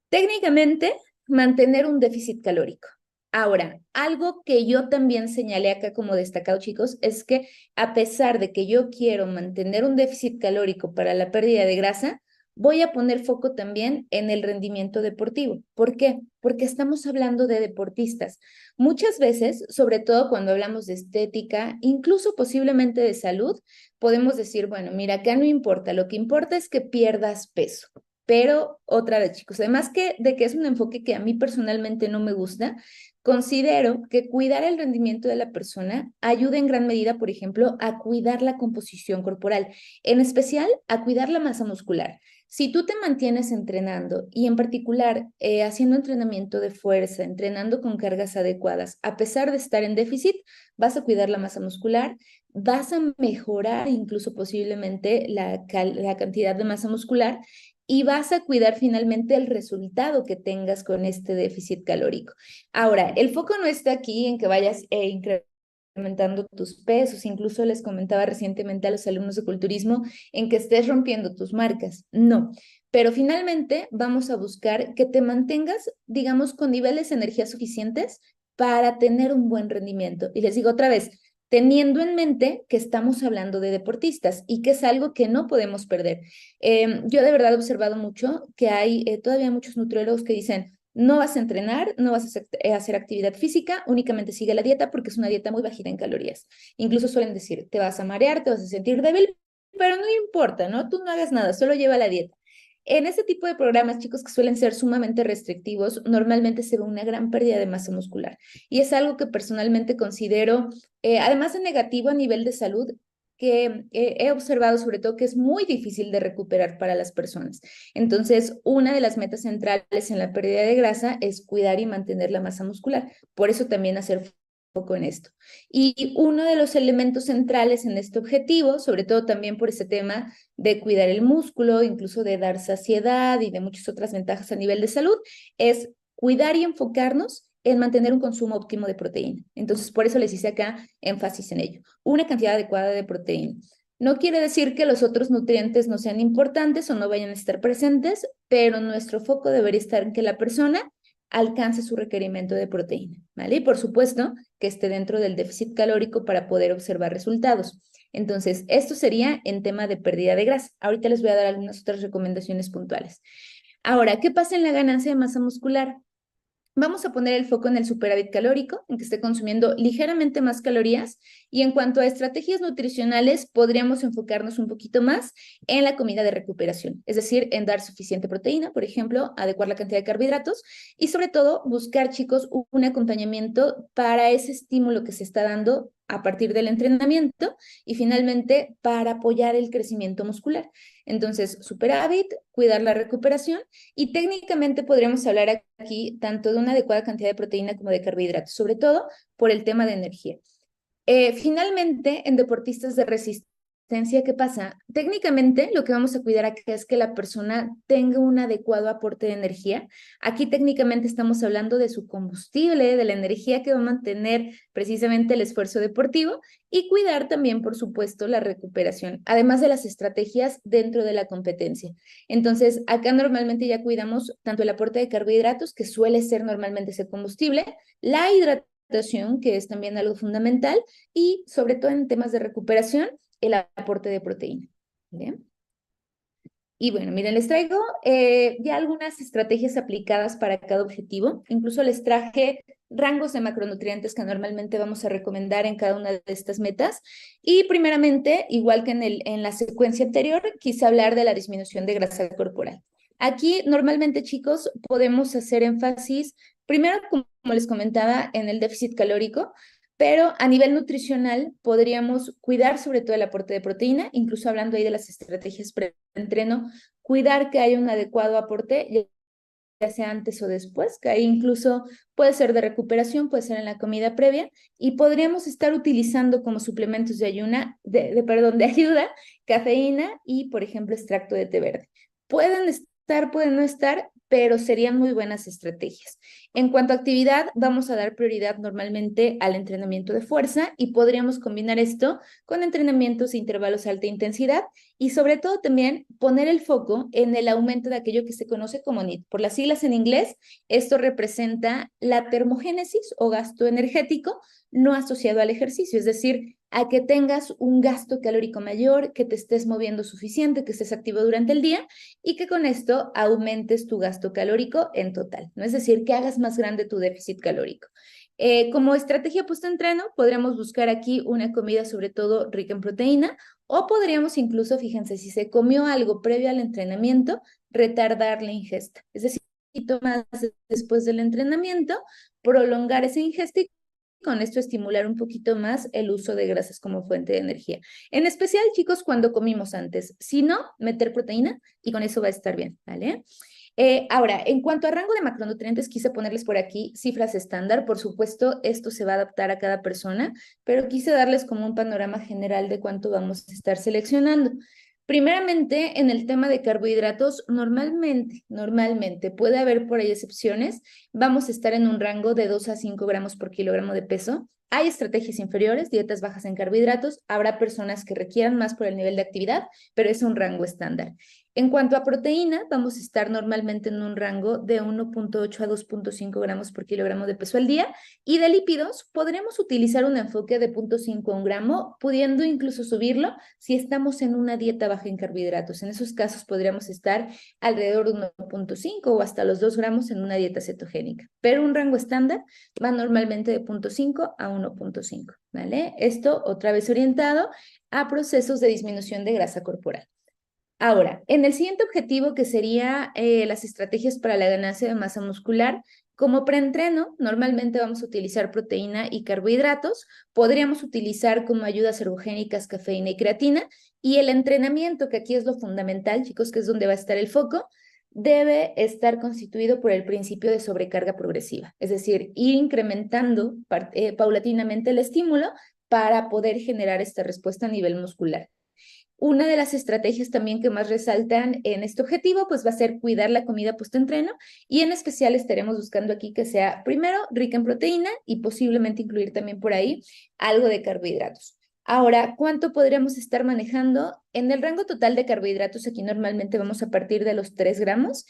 Técnicamente, mantener un déficit calórico. Ahora, algo que yo también señalé acá como destacado, chicos, es que a pesar de que yo quiero mantener un déficit calórico para la pérdida de grasa, voy a poner foco también en el rendimiento deportivo. ¿Por qué? Porque estamos hablando de deportistas. Muchas veces, sobre todo cuando hablamos de estética, incluso posiblemente de salud, podemos decir, bueno, mira, acá no importa, lo que importa es que pierdas peso. Pero otra vez, chicos, además de que es un enfoque que a mí personalmente no me gusta, considero que cuidar el rendimiento de la persona ayuda en gran medida, por ejemplo, a cuidar la composición corporal, en especial a cuidar la masa muscular. Si tú te mantienes entrenando y en particular haciendo entrenamiento de fuerza, entrenando con cargas adecuadas, a pesar de estar en déficit, vas a cuidar la masa muscular, vas a mejorar incluso posiblemente la cantidad de masa muscular y vas a cuidar finalmente el resultado que tengas con este déficit calórico. Ahora, el foco no está aquí en que vayas incrementando tus pesos, incluso les comentaba recientemente a los alumnos de culturismo en que estés rompiendo tus marcas, no. Pero finalmente vamos a buscar que te mantengas, digamos, con niveles de energía suficientes para tener un buen rendimiento. Y les digo otra vez, teniendo en mente que estamos hablando de deportistas y que es algo que no podemos perder. Yo de verdad he observado mucho que hay todavía muchos nutriólogos que dicen, no vas a entrenar, no vas a hacer actividad física, únicamente sigue la dieta porque es una dieta muy bajita en calorías. Incluso suelen decir, te vas a marear, te vas a sentir débil, pero no importa, ¿no? Tú no hagas nada, solo lleva la dieta. En este tipo de programas, chicos, que suelen ser sumamente restrictivos, normalmente se ve una gran pérdida de masa muscular. Y es algo que personalmente considero, además de negativo a nivel de salud, que he observado sobre todo que es muy difícil de recuperar para las personas. Entonces, una de las metas centrales en la pérdida de grasa es cuidar y mantener la masa muscular. Por eso también hacer foco en esto. Y uno de los elementos centrales en este objetivo, sobre todo también por ese tema de cuidar el músculo, incluso de dar saciedad y de muchas otras ventajas a nivel de salud, es cuidar y enfocarnos en mantener un consumo óptimo de proteína. Entonces, por eso les hice acá énfasis en ello. Una cantidad adecuada de proteína. No quiere decir que los otros nutrientes no sean importantes o no vayan a estar presentes, pero nuestro foco debería estar en que la persona alcance su requerimiento de proteína, ¿vale? Y por supuesto que esté dentro del déficit calórico para poder observar resultados. Entonces, esto sería en tema de pérdida de grasa. Ahorita les voy a dar algunas otras recomendaciones puntuales. Ahora, ¿qué pasa en la ganancia de masa muscular? Vamos a poner el foco en el superávit calórico, en que esté consumiendo ligeramente más calorías. Y en cuanto a estrategias nutricionales, podríamos enfocarnos un poquito más en la comida de recuperación, es decir, en dar suficiente proteína, por ejemplo, adecuar la cantidad de carbohidratos y sobre todo buscar, chicos, un acompañamiento para ese estímulo que se está dando a partir del entrenamiento y finalmente para apoyar el crecimiento muscular. Entonces, superávit, cuidar la recuperación y técnicamente podríamos hablar aquí tanto de una adecuada cantidad de proteína como de carbohidratos, sobre todo por el tema de energía. Finalmente, en deportistas de resistencia, ¿qué pasa? Técnicamente, lo que vamos a cuidar aquí es que la persona tenga un adecuado aporte de energía. Aquí técnicamente estamos hablando de su combustible, de la energía que va a mantener precisamente el esfuerzo deportivo y cuidar también, por supuesto, la recuperación, además de las estrategias dentro de la competencia. Entonces, acá normalmente ya cuidamos tanto el aporte de carbohidratos, que suele ser normalmente ese combustible, la hidratación, que es también algo fundamental, y sobre todo en temas de recuperación, el aporte de proteína. ¿Bien? Y bueno, miren, les traigo ya algunas estrategias aplicadas para cada objetivo. Incluso les traje rangos de macronutrientes que normalmente vamos a recomendar en cada una de estas metas. Y primeramente, igual que en la secuencia anterior, quise hablar de la disminución de grasa corporal. Aquí normalmente, chicos, podemos hacer énfasis, primero, como les comentaba, en el déficit calórico, pero a nivel nutricional podríamos cuidar sobre todo el aporte de proteína, incluso hablando ahí de las estrategias pre-entreno, cuidar que haya un adecuado aporte, ya sea antes o después, que ahí incluso puede ser de recuperación, puede ser en la comida previa, y podríamos estar utilizando como suplementos de ayuda, cafeína y, por ejemplo, extracto de té verde. Pueden estar, pueden no estar, pero serían muy buenas estrategias. En cuanto a actividad, vamos a dar prioridad normalmente al entrenamiento de fuerza y podríamos combinar esto con entrenamientos e intervalos de alta intensidad y sobre todo también poner el foco en el aumento de aquello que se conoce como NEAT. Por las siglas en inglés, esto representa la termogénesis o gasto energético no asociado al ejercicio, es decir, a que tengas un gasto calórico mayor, que te estés moviendo suficiente, que estés activo durante el día y que con esto aumentes tu gasto calórico en total, ¿no? Es decir, que hagas más grande tu déficit calórico. Como estrategia post-entreno, podríamos buscar aquí una comida sobre todo rica en proteína o podríamos incluso, fíjense, si se comió algo previo al entrenamiento, retardar la ingesta. Es decir, un poquito más después del entrenamiento, prolongar esa ingesta y con esto estimular un poquito más el uso de grasas como fuente de energía. En especial, chicos, cuando comimos antes. Si no, meter proteína y con eso va a estar bien, ¿vale? Ahora, en cuanto a rango de macronutrientes, quise ponerles por aquí cifras estándar. Por supuesto, esto se va a adaptar a cada persona, pero quise darles como un panorama general de cuánto vamos a estar seleccionando. Primeramente, en el tema de carbohidratos, normalmente puede haber por ahí excepciones. Vamos a estar en un rango de 2 a 5 gramos por kilogramo de peso. Hay estrategias inferiores, dietas bajas en carbohidratos. Habrá personas que requieran más por el nivel de actividad, pero es un rango estándar. En cuanto a proteína, vamos a estar normalmente en un rango de 1.8 a 2.5 gramos por kilogramo de peso al día. Y de lípidos, podremos utilizar un enfoque de 0.5 a 1 gramo, pudiendo incluso subirlo si estamos en una dieta baja en carbohidratos. En esos casos podríamos estar alrededor de 1.5 o hasta los 2 gramos en una dieta cetogénica. Pero un rango estándar va normalmente de 0.5 a 1.5, ¿vale? Esto otra vez orientado a procesos de disminución de grasa corporal. Ahora, en el siguiente objetivo, que sería las estrategias para la ganancia de masa muscular, como preentreno, normalmente vamos a utilizar proteína y carbohidratos, podríamos utilizar como ayudas ergogénicas cafeína y creatina, y el entrenamiento, que aquí es lo fundamental, chicos, que es donde va a estar el foco, debe estar constituido por el principio de sobrecarga progresiva, es decir, ir incrementando paulatinamente el estímulo para poder generar esta respuesta a nivel muscular. Una de las estrategias también que más resaltan en este objetivo, pues va a ser cuidar la comida post-entreno y en especial estaremos buscando aquí que sea primero rica en proteína y posiblemente incluir también por ahí algo de carbohidratos. Ahora, ¿cuánto podríamos estar manejando? En el rango total de carbohidratos aquí normalmente vamos a partir de los 3 gramos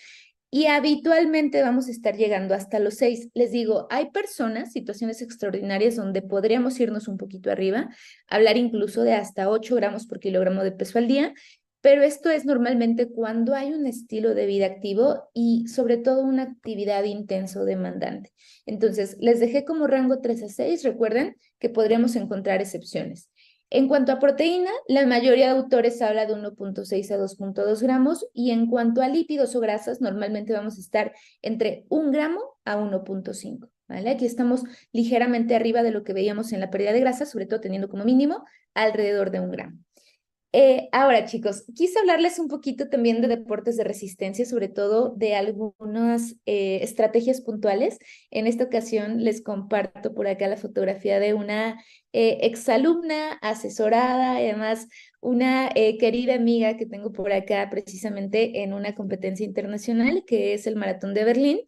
y habitualmente vamos a estar llegando hasta los 6. Les digo, hay personas, situaciones extraordinarias donde podríamos irnos un poquito arriba, hablar incluso de hasta 8 gramos por kilogramo de peso al día, pero esto es normalmente cuando hay un estilo de vida activo y sobre todo una actividad intensa o demandante. Entonces, les dejé como rango 3 a 6, recuerden que podríamos encontrar excepciones. En cuanto a proteína, la mayoría de autores habla de 1.6 a 2.2 gramos y en cuanto a lípidos o grasas, normalmente vamos a estar entre 1 gramo a 1.5. ¿Vale? Aquí estamos ligeramente arriba de lo que veíamos en la pérdida de grasa, sobre todo teniendo como mínimo alrededor de 1 gramo. Ahora, chicos, quise hablarles un poquito también de deportes de resistencia, sobre todo de algunas estrategias puntuales. En esta ocasión les comparto por acá la fotografía de una exalumna asesorada, además una querida amiga que tengo por acá precisamente en una competencia internacional que es el Maratón de Berlín,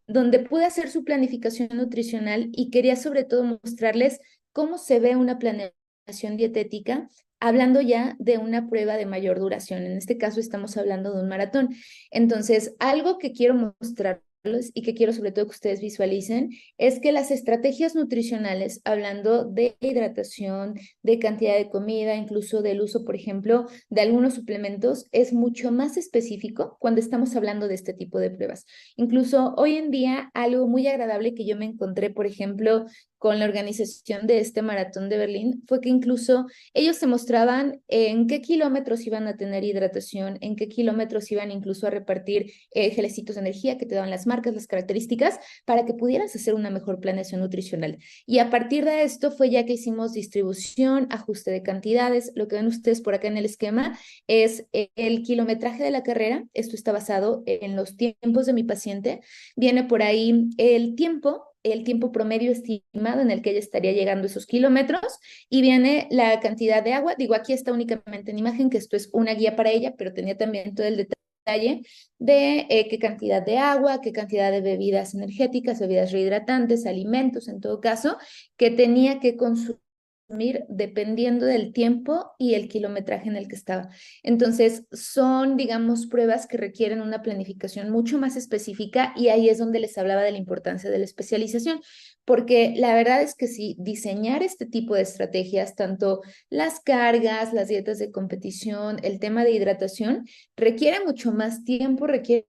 donde pude hacer su planificación nutricional y quería sobre todo mostrarles cómo se ve una planeación dietética hablando ya de una prueba de mayor duración. En este caso estamos hablando de un maratón. Entonces, algo que quiero mostrarles y que quiero sobre todo que ustedes visualicen es que las estrategias nutricionales, hablando de hidratación, de cantidad de comida, incluso del uso, por ejemplo, de algunos suplementos, es mucho más específico cuando estamos hablando de este tipo de pruebas. Incluso hoy en día, algo muy agradable que yo me encontré, por ejemplo, con la organización de este maratón de Berlín, fue que incluso ellos se mostraban en qué kilómetros iban a tener hidratación, en qué kilómetros iban incluso a repartir gelecitos de energía que te daban las marcas, las características, para que pudieras hacer una mejor planeación nutricional. Y a partir de esto fue ya que hicimos distribución, ajuste de cantidades. Lo que ven ustedes por acá en el esquema es el kilometraje de la carrera. Esto está basado en los tiempos de mi paciente. Viene por ahí el tiempo promedio estimado en el que ella estaría llegando a esos kilómetros y viene la cantidad de agua. Digo, aquí está únicamente en imagen que esto es una guía para ella, pero tenía también todo el detalle de qué cantidad de agua, qué cantidad de bebidas energéticas, bebidas rehidratantes, alimentos en todo caso, que tenía que consumir dependiendo del tiempo y el kilometraje en el que estaba. Entonces, son, digamos, pruebas que requieren una planificación mucho más específica y ahí es donde les hablaba de la importancia de la especialización, porque la verdad es que si diseñar este tipo de estrategias, tanto las cargas, las dietas de competición, el tema de hidratación, requiere mucho más tiempo, requiere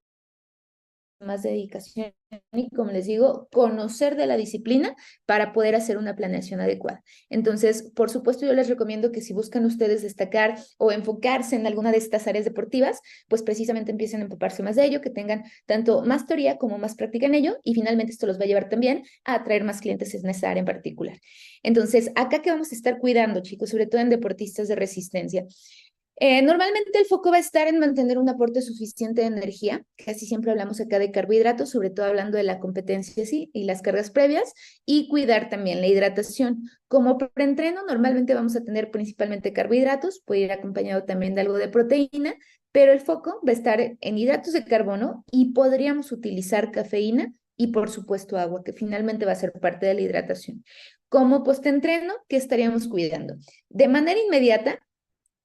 más dedicación y, como les digo, conocer de la disciplina para poder hacer una planeación adecuada. Entonces, por supuesto, yo les recomiendo que si buscan ustedes destacar o enfocarse en alguna de estas áreas deportivas, pues precisamente empiecen a empaparse más de ello, que tengan tanto más teoría como más práctica en ello y finalmente esto los va a llevar también a atraer más clientes en esa área en particular. Entonces, acá que vamos a estar cuidando, chicos, sobre todo en deportistas de resistencia. Normalmente el foco va a estar en mantener un aporte suficiente de energía. Casi siempre hablamos acá de carbohidratos, sobre todo hablando de la competencia sí, y las cargas previas, y cuidar también la hidratación. Como preentreno, normalmente vamos a tener principalmente carbohidratos, puede ir acompañado también de algo de proteína, pero el foco va a estar en hidratos de carbono y podríamos utilizar cafeína y por supuesto agua, que finalmente va a ser parte de la hidratación. Como postentreno, ¿qué estaríamos cuidando? De manera inmediata,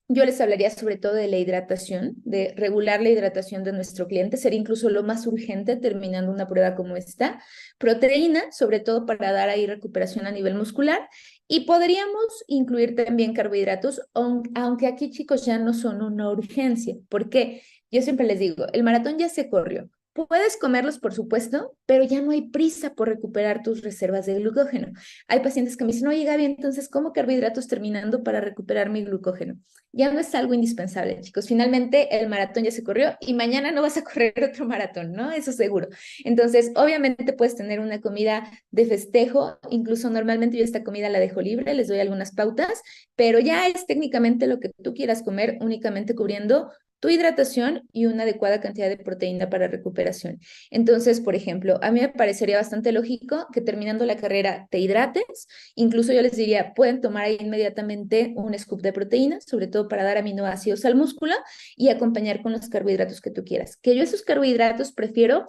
yo les hablaría sobre todo de la hidratación, de regular la hidratación de nuestro cliente, sería incluso lo más urgente terminando una prueba como esta. Proteína, sobre todo para dar ahí recuperación a nivel muscular. Y podríamos incluir también carbohidratos, aunque aquí, chicos, ya no son una urgencia. ¿Por qué? Yo siempre les digo, el maratón ya se corrió. Puedes comerlos, por supuesto, pero ya no hay prisa por recuperar tus reservas de glucógeno. Hay pacientes que me dicen, oye, Gaby, entonces, ¿cómo carbohidratos terminando para recuperar mi glucógeno? Ya no es algo indispensable, chicos. Finalmente el maratón ya se corrió y mañana no vas a correr otro maratón, ¿no? Eso seguro. Entonces, obviamente puedes tener una comida de festejo, incluso normalmente yo esta comida la dejo libre, les doy algunas pautas, pero ya es técnicamente lo que tú quieras comer, únicamente cubriendo tu hidratación y una adecuada cantidad de proteína para recuperación. Entonces, por ejemplo, a mí me parecería bastante lógico que terminando la carrera te hidrates. Incluso yo les diría, pueden tomar ahí inmediatamente un scoop de proteína, sobre todo para dar aminoácidos al músculo y acompañar con los carbohidratos que tú quieras. Que yo esos carbohidratos prefiero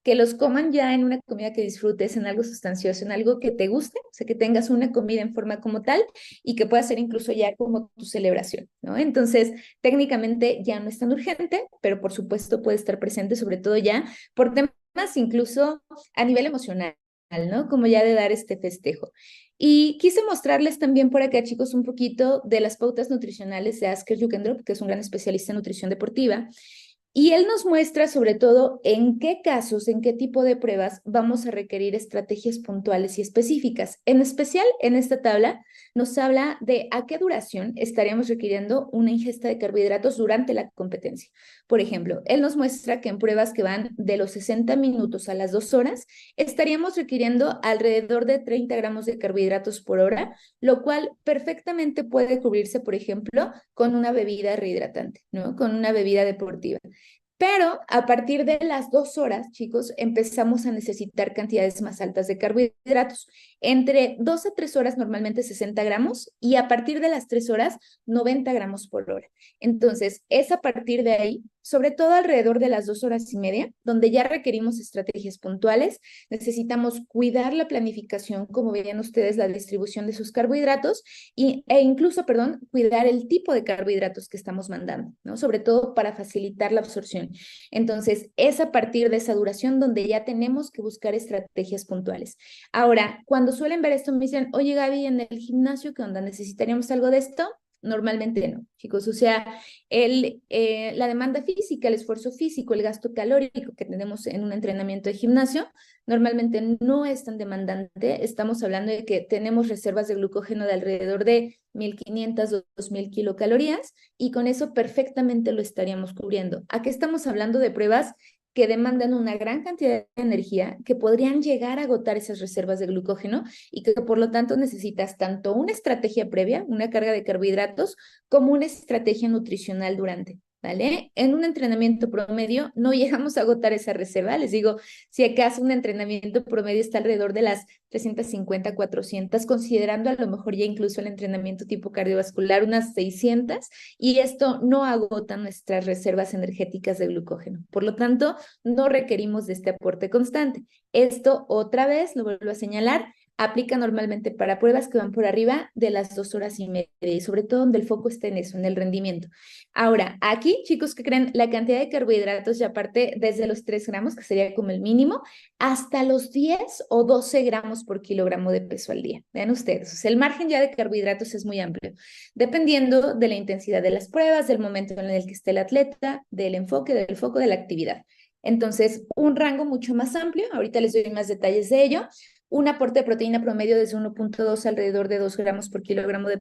que los coman ya en una comida que disfrutes, en algo sustancioso, en algo que te guste, o sea, que tengas una comida en forma como tal y que pueda ser incluso ya como tu celebración, ¿no? Entonces, técnicamente ya no es tan urgente, pero por supuesto puede estar presente, sobre todo ya por temas incluso a nivel emocional, ¿no? Como ya de dar este festejo. Y quise mostrarles también por acá, chicos, un poquito de las pautas nutricionales de Asker Jukendrup, que es un gran especialista en nutrición deportiva. Y él nos muestra sobre todo en qué casos, en qué tipo de pruebas vamos a requerir estrategias puntuales y específicas. En especial, en esta tabla nos habla de a qué duración estaríamos requiriendo una ingesta de carbohidratos durante la competencia. Por ejemplo, él nos muestra que en pruebas que van de los 60 minutos a las 2 horas, estaríamos requiriendo alrededor de 30 gramos de carbohidratos por hora, lo cual perfectamente puede cubrirse, por ejemplo, con una bebida rehidratante, ¿no? Con una bebida deportiva. Pero a partir de las 2 horas, chicos, empezamos a necesitar cantidades más altas de carbohidratos. Entre 2 a 3 horas, normalmente 60 gramos, y a partir de las 3 horas, 90 gramos por hora. Entonces, es a partir de ahí, sobre todo alrededor de las 2 horas y media, donde ya requerimos estrategias puntuales. Necesitamos cuidar la planificación, como veían ustedes, la distribución de sus carbohidratos e incluso, perdón, cuidar el tipo de carbohidratos que estamos mandando, ¿no? Sobre todo para facilitar la absorción. Entonces, es a partir de esa duración donde ya tenemos que buscar estrategias puntuales. Ahora, cuando suelen ver esto, me dicen, oye Gaby, en el gimnasio, ¿qué onda? ¿Necesitaríamos algo de esto? Normalmente no, chicos. O sea, la demanda física, el esfuerzo físico, el gasto calórico que tenemos en un entrenamiento de gimnasio, normalmente no es tan demandante. Estamos hablando de que tenemos reservas de glucógeno de alrededor de 1500, 2000 kilocalorías y con eso perfectamente lo estaríamos cubriendo. Aquí estamos hablando de pruebas que demandan una gran cantidad de energía, que podrían llegar a agotar esas reservas de glucógeno y que por lo tanto necesitas tanto una estrategia previa, una carga de carbohidratos, como una estrategia nutricional durante. ¿vale? En un entrenamiento promedio no llegamos a agotar esa reserva. Les digo, si acaso un entrenamiento promedio está alrededor de las 350, 400, considerando a lo mejor ya incluso el entrenamiento tipo cardiovascular, unas 600, y esto no agota nuestras reservas energéticas de glucógeno. Por lo tanto, no requerimos de este aporte constante. Esto, otra vez, lo vuelvo a señalar, aplica normalmente para pruebas que van por arriba de las 2 horas y media, y sobre todo donde el foco esté en eso, en el rendimiento. Ahora, aquí, chicos, ¿qué creen? La cantidad de carbohidratos ya parte desde los 3 gramos, que sería como el mínimo, hasta los 10 o 12 gramos por kilogramo de peso al día. Vean ustedes, o sea, el margen ya de carbohidratos es muy amplio, dependiendo de la intensidad de las pruebas, del momento en el que esté el atleta, del enfoque, del foco, de la actividad. Entonces, un rango mucho más amplio, ahorita les doy más detalles de ello. Un aporte de proteína promedio desde 1.2 alrededor de 2 gramos por kilogramo de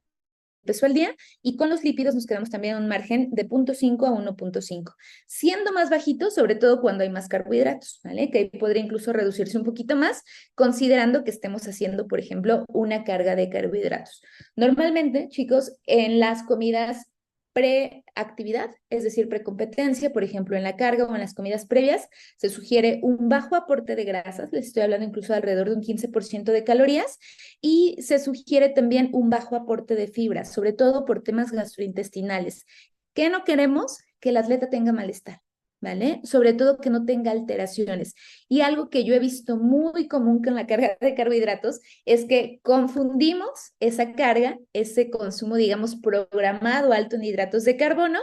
peso al día, y con los lípidos nos quedamos también en un margen de 0.5 a 1.5, siendo más bajito, sobre todo cuando hay más carbohidratos, ¿vale? Que ahí podría incluso reducirse un poquito más, considerando que estemos haciendo, por ejemplo, una carga de carbohidratos. Normalmente, chicos, en las comidas preactividad, es decir, precompetencia, por ejemplo, en la carga o en las comidas previas, se sugiere un bajo aporte de grasas, les estoy hablando incluso de alrededor de un 15% de calorías, y se sugiere también un bajo aporte de fibras, sobre todo por temas gastrointestinales. ¿Qué no queremos? Que el atleta tenga malestar, ¿vale? Sobre todo que no tenga alteraciones. Y algo que yo he visto muy común con la carga de carbohidratos es que confundimos esa carga, ese consumo, digamos, programado alto en hidratos de carbono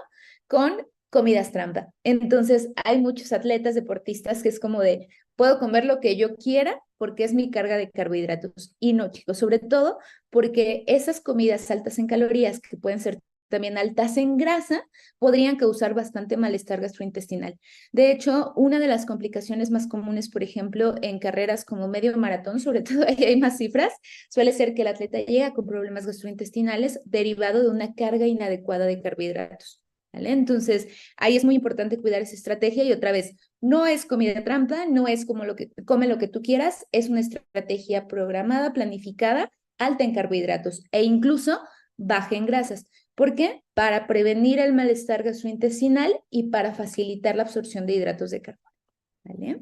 con comidas trampa. Entonces, hay muchos atletas, deportistas, que es como de, puedo comer lo que yo quiera porque es mi carga de carbohidratos. Y no, chicos, sobre todo porque esas comidas altas en calorías, que pueden ser también altas en grasa, podrían causar bastante malestar gastrointestinal. De hecho, una de las complicaciones más comunes, por ejemplo, en carreras como medio maratón, sobre todo ahí hay más cifras, suele ser que el atleta llega con problemas gastrointestinales derivado de una carga inadecuada de carbohidratos. ¿Vale? Entonces, ahí es muy importante cuidar esa estrategia, y otra vez, no es comida trampa, no es como lo que come lo que tú quieras, es una estrategia programada, planificada, alta en carbohidratos e incluso baja en grasas. ¿Por qué? Para prevenir el malestar gastrointestinal y para facilitar la absorción de hidratos de carbono. ¿Vale?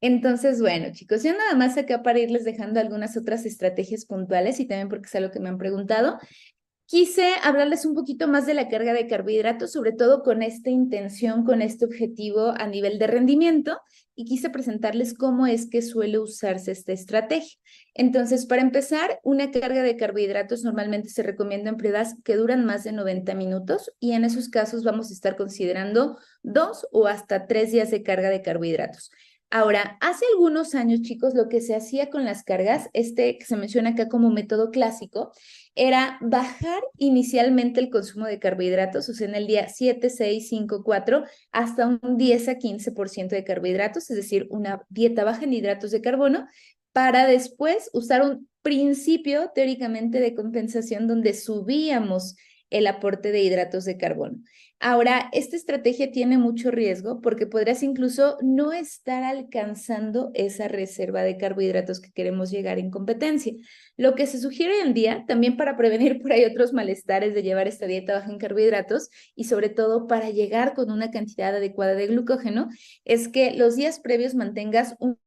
Entonces, bueno, chicos, yo nada más acá para irles dejando algunas otras estrategias puntuales, y también porque es algo que me han preguntado. Quise hablarles un poquito más de la carga de carbohidratos, sobre todo con esta intención, con este objetivo a nivel de rendimiento, y quise presentarles cómo es que suele usarse esta estrategia. Entonces, para empezar, una carga de carbohidratos normalmente se recomienda en pruebas que duran más de 90 minutos, y en esos casos vamos a estar considerando 2 o hasta 3 días de carga de carbohidratos. Ahora, hace algunos años, chicos, lo que se hacía con las cargas, este que se menciona acá como método clásico, era bajar inicialmente el consumo de carbohidratos, o sea, en el día 7, 6, 5, 4, hasta un 10 a 15% de carbohidratos, es decir, una dieta baja en hidratos de carbono, para después usar un principio teóricamente de compensación donde subíamos el aporte de hidratos de carbono. Ahora, esta estrategia tiene mucho riesgo porque podrías incluso no estar alcanzando esa reserva de carbohidratos que queremos llegar en competencia. Lo que se sugiere hoy en día, también para prevenir por ahí otros malestares de llevar esta dieta baja en carbohidratos, y sobre todo para llegar con una cantidad adecuada de glucógeno, es que los días previos mantengas un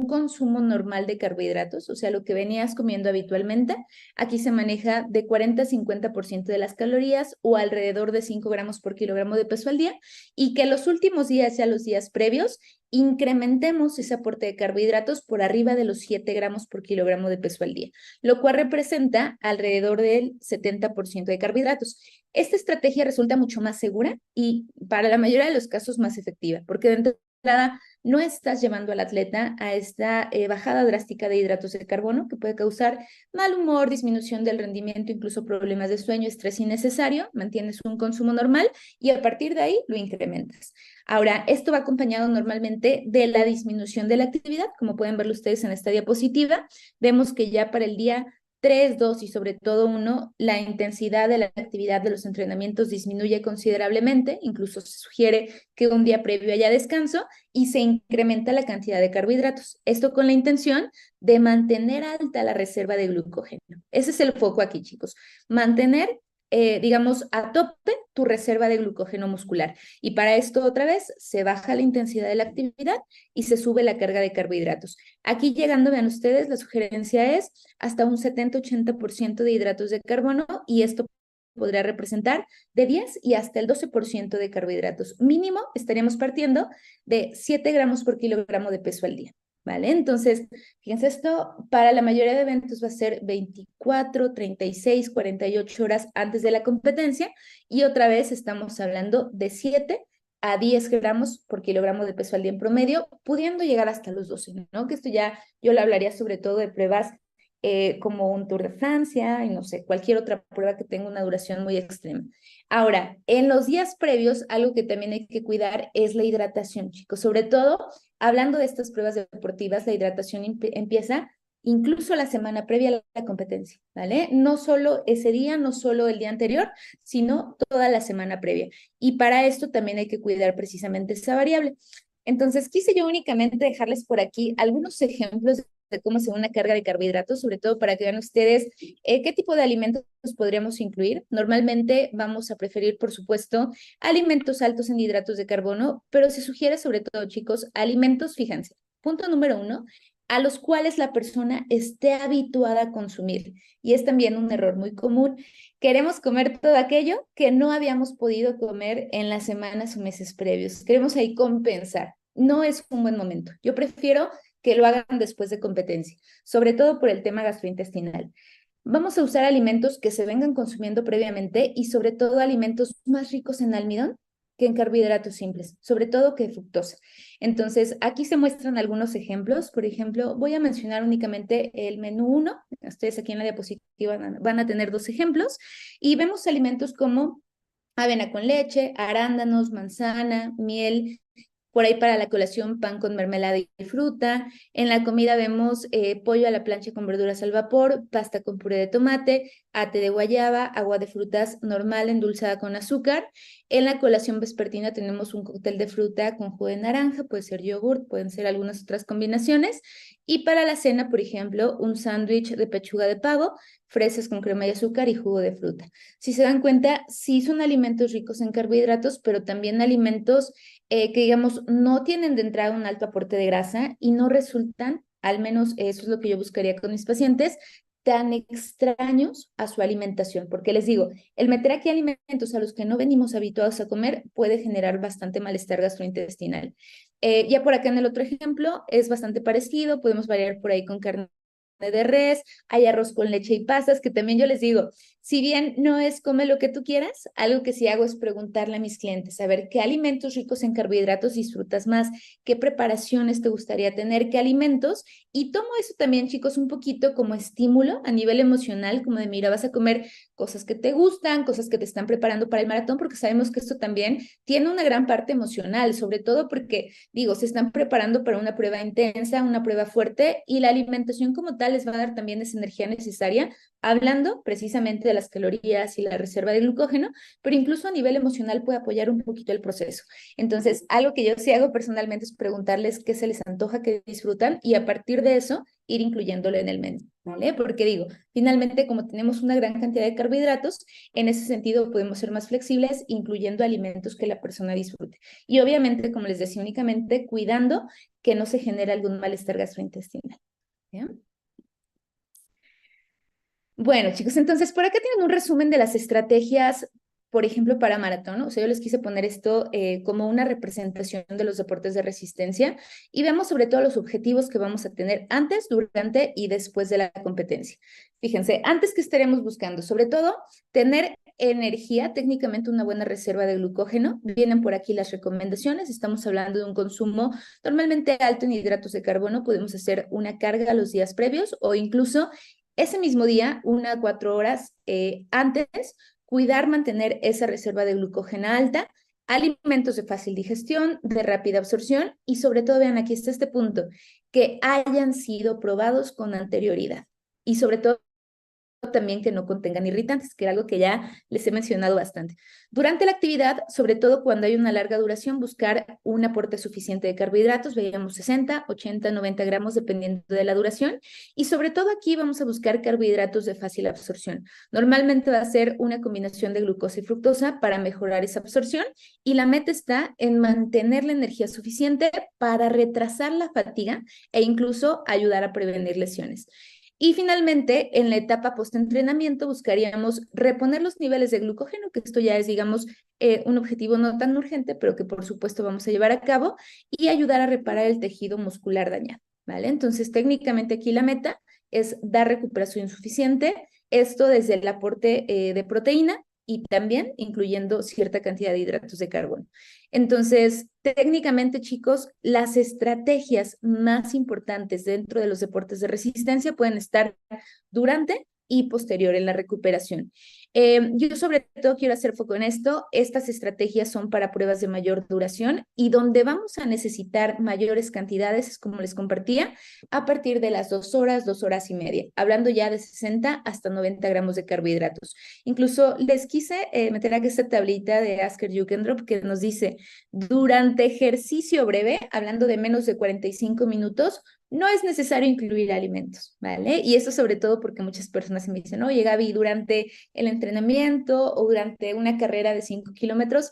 consumo normal de carbohidratos, o sea, lo que venías comiendo habitualmente. Aquí se maneja de 40 a 50% de las calorías, o alrededor de 5 gramos por kilogramo de peso al día, y que los últimos días, ya los días previos, incrementemos ese aporte de carbohidratos por arriba de los 7 gramos por kilogramo de peso al día, lo cual representa alrededor del 70% de carbohidratos. Esta estrategia resulta mucho más segura y para la mayoría de los casos más efectiva, porque de entrada no estás llevando al atleta a esta bajada drástica de hidratos de carbono, que puede causar mal humor, disminución del rendimiento, incluso problemas de sueño, estrés innecesario. Mantienes un consumo normal y a partir de ahí lo incrementas. Ahora, esto va acompañado normalmente de la disminución de la actividad. Como pueden verlo ustedes en esta diapositiva, vemos que ya para el día 3, 2 y sobre todo 1, la intensidad de la actividad de los entrenamientos disminuye considerablemente, incluso se sugiere que un día previo haya descanso, y se incrementa la cantidad de carbohidratos. Esto con la intención de mantener alta la reserva de glucógeno. Ese es el foco aquí, chicos. Mantener digamos, a tope tu reserva de glucógeno muscular. Y para esto otra vez se baja la intensidad de la actividad y se sube la carga de carbohidratos. Aquí llegando, vean ustedes, la sugerencia es hasta un 70-80% de hidratos de carbono y esto podría representar de 10 y hasta el 12% de carbohidratos. Mínimo estaríamos partiendo de 7 gramos por kilogramo de peso al día. ¿Vale? Entonces, fíjense, esto para la mayoría de eventos va a ser 24, 36, 48 horas antes de la competencia y otra vez estamos hablando de 7 a 10 gramos por kilogramo de peso al día en promedio, pudiendo llegar hasta los 12, ¿no? Que esto ya yo le hablaría sobre todo de pruebas como un Tour de Francia y no sé, cualquier otra prueba que tenga una duración muy extrema. Ahora, en los días previos, algo que también hay que cuidar es la hidratación, chicos. Sobre todo, hablando de estas pruebas deportivas, la hidratación empieza incluso la semana previa a la competencia, ¿vale? No solo ese día, no solo el día anterior, sino toda la semana previa. Y para esto también hay que cuidar precisamente esa variable. Entonces, quise yo únicamente dejarles por aquí algunos ejemplos de cómo se ve una carga de carbohidratos, sobre todo para que vean ustedes qué tipo de alimentos podríamos incluir. Normalmente vamos a preferir, por supuesto, alimentos altos en hidratos de carbono, pero se sugiere sobre todo, chicos, alimentos, fíjense, punto número 1, a los cuales la persona esté habituada a consumir. Y es también un error muy común. Queremos comer todo aquello que no habíamos podido comer en las semanas o meses previos. Queremos ahí compensar. No es un buen momento. Yo prefiero que lo hagan después de competencia, sobre todo por el tema gastrointestinal. Vamos a usar alimentos que se vengan consumiendo previamente y sobre todo alimentos más ricos en almidón que en carbohidratos simples, sobre todo que fructosa. Entonces, aquí se muestran algunos ejemplos. Por ejemplo, voy a mencionar únicamente el menú 1. Ustedes aquí en la diapositiva van a tener 2 ejemplos y vemos alimentos como avena con leche, arándanos, manzana, miel. Por ahí para la colación, pan con mermelada y fruta. En la comida vemos pollo a la plancha con verduras al vapor, pasta con puré de tomate, ate de guayaba, agua de frutas normal endulzada con azúcar. En la colación vespertina tenemos un cóctel de fruta con jugo de naranja, puede ser yogurt, pueden ser algunas otras combinaciones. Y para la cena, por ejemplo, un sándwich de pechuga de pavo, fresas con crema y azúcar y jugo de fruta. Si se dan cuenta, sí son alimentos ricos en carbohidratos, pero también alimentos que digamos no tienen de entrada un alto aporte de grasa y no resultan, al menos eso es lo que yo buscaría con mis pacientes, tan extraños a su alimentación, porque les digo, el meter aquí alimentos a los que no venimos habituados a comer puede generar bastante malestar gastrointestinal. Ya por acá en el otro ejemplo es bastante parecido, podemos variar por ahí con carne de res, hay arroz con leche y pastas, que también yo les digo, si bien no es come lo que tú quieras, algo que sí hago es preguntarle a mis clientes, a ver qué alimentos ricos en carbohidratos disfrutas más, qué preparaciones te gustaría tener, qué alimentos, y tomo eso también, chicos, un poquito como estímulo a nivel emocional, como de mira, vas a comer cosas que te gustan, cosas que te están preparando para el maratón, porque sabemos que esto también tiene una gran parte emocional, sobre todo porque, digo, se están preparando para una prueba intensa, una prueba fuerte, y la alimentación como tal les va a dar también esa energía necesaria, hablando precisamente de las calorías y la reserva de glucógeno, pero incluso a nivel emocional puede apoyar un poquito el proceso. Entonces, algo que yo sí hago personalmente es preguntarles qué se les antoja, qué disfrutan, y a partir de eso ir incluyéndolo en el menú, ¿vale? Porque digo, finalmente como tenemos una gran cantidad de carbohidratos, en ese sentido podemos ser más flexibles, incluyendo alimentos que la persona disfrute. Y obviamente, como les decía, únicamente cuidando que no se genere algún malestar gastrointestinal. ¿Bien? Bueno, chicos, entonces por acá tienen un resumen de las estrategias, por ejemplo, para maratón, ¿no? O sea, yo les quise poner esto como una representación de los deportes de resistencia y vemos sobre todo los objetivos que vamos a tener antes, durante y después de la competencia. Fíjense, antes que estaremos buscando, sobre todo, tener energía, técnicamente una buena reserva de glucógeno. Vienen por aquí las recomendaciones. Estamos hablando de un consumo normalmente alto en hidratos de carbono. Podemos hacer una carga los días previos o incluso ese mismo día, 1 a 4 horas antes, cuidar, mantener esa reserva de glucógeno alta, alimentos de fácil digestión, de rápida absorción y sobre todo, vean, aquí está este punto, que hayan sido probados con anterioridad. Y sobre todo, también que no contengan irritantes, que era algo que ya les he mencionado bastante. Durante la actividad, sobre todo cuando hay una larga duración, buscar un aporte suficiente de carbohidratos, veíamos 60, 80, 90 gramos dependiendo de la duración, y sobre todo aquí vamos a buscar carbohidratos de fácil absorción. Normalmente va a ser una combinación de glucosa y fructosa para mejorar esa absorción, y la meta está en mantener la energía suficiente para retrasar la fatiga e incluso ayudar a prevenir lesiones. Y finalmente, en la etapa post-entrenamiento buscaríamos reponer los niveles de glucógeno, que esto ya es, digamos, un objetivo no tan urgente, pero que por supuesto vamos a llevar a cabo, y ayudar a reparar el tejido muscular dañado, ¿vale? Entonces, técnicamente aquí la meta es dar recuperación suficiente, esto desde el aporte de proteína y también incluyendo cierta cantidad de hidratos de carbono. Entonces, técnicamente, chicos, las estrategias más importantes dentro de los deportes de resistencia pueden estar durante y posterior en la recuperación. Yo sobre todo quiero hacer foco en esto. Estas estrategias son para pruebas de mayor duración y donde vamos a necesitar mayores cantidades, es como les compartía, a partir de las 2 horas, 2 horas y media, hablando ya de 60 hasta 90 gramos de carbohidratos. Incluso les quise meter aquí esta tablita de Asker Jukendrop que nos dice, durante ejercicio breve, hablando de menos de 45 minutos, no es necesario incluir alimentos, ¿vale? Y eso sobre todo porque muchas personas me dicen, oye, Gaby, durante el entrenamiento o durante una carrera de 5 kilómetros,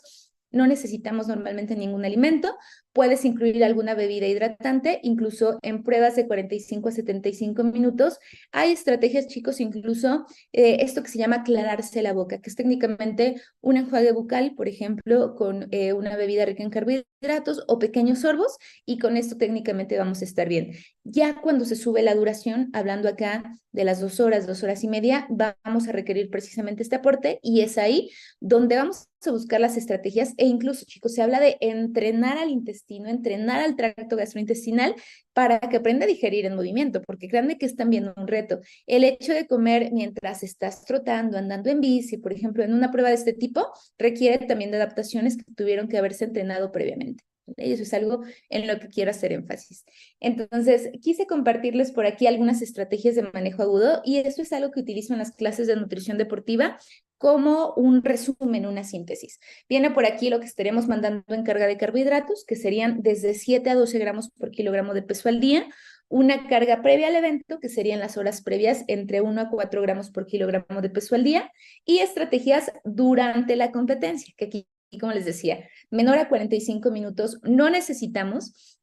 no necesitamos normalmente ningún alimento. Puedes incluir alguna bebida hidratante, incluso en pruebas de 45 a 75 minutos. Hay estrategias, chicos, incluso esto que se llama aclararse la boca, que es técnicamente un enjuague bucal, por ejemplo, con una bebida rica en carbohidratos o pequeños sorbos, y con esto técnicamente vamos a estar bien. Ya cuando se sube la duración, hablando acá de las 2 horas, 2 horas y media, vamos a requerir precisamente este aporte, y es ahí donde vamos a buscar las estrategias. E incluso, chicos, se habla de entrenar al intestino, entrenar al tracto gastrointestinal para que aprenda a digerir en movimiento, porque créanme que es también un reto. El hecho de comer mientras estás trotando, andando en bici, por ejemplo, en una prueba de este tipo, requiere también de adaptaciones que tuvieron que haberse entrenado previamente. Y eso es algo en lo que quiero hacer énfasis. Entonces, quise compartirles por aquí algunas estrategias de manejo agudo, y esto es algo que utilizo en las clases de nutrición deportiva como un resumen, una síntesis. Viene por aquí lo que estaremos mandando en carga de carbohidratos, que serían desde 7 a 12 gramos por kilogramo de peso al día, una carga previa al evento, que serían las horas previas, entre 1 a 4 gramos por kilogramo de peso al día, y estrategias durante la competencia, que aquí, como les decía, menor a 45 minutos, no necesitamos.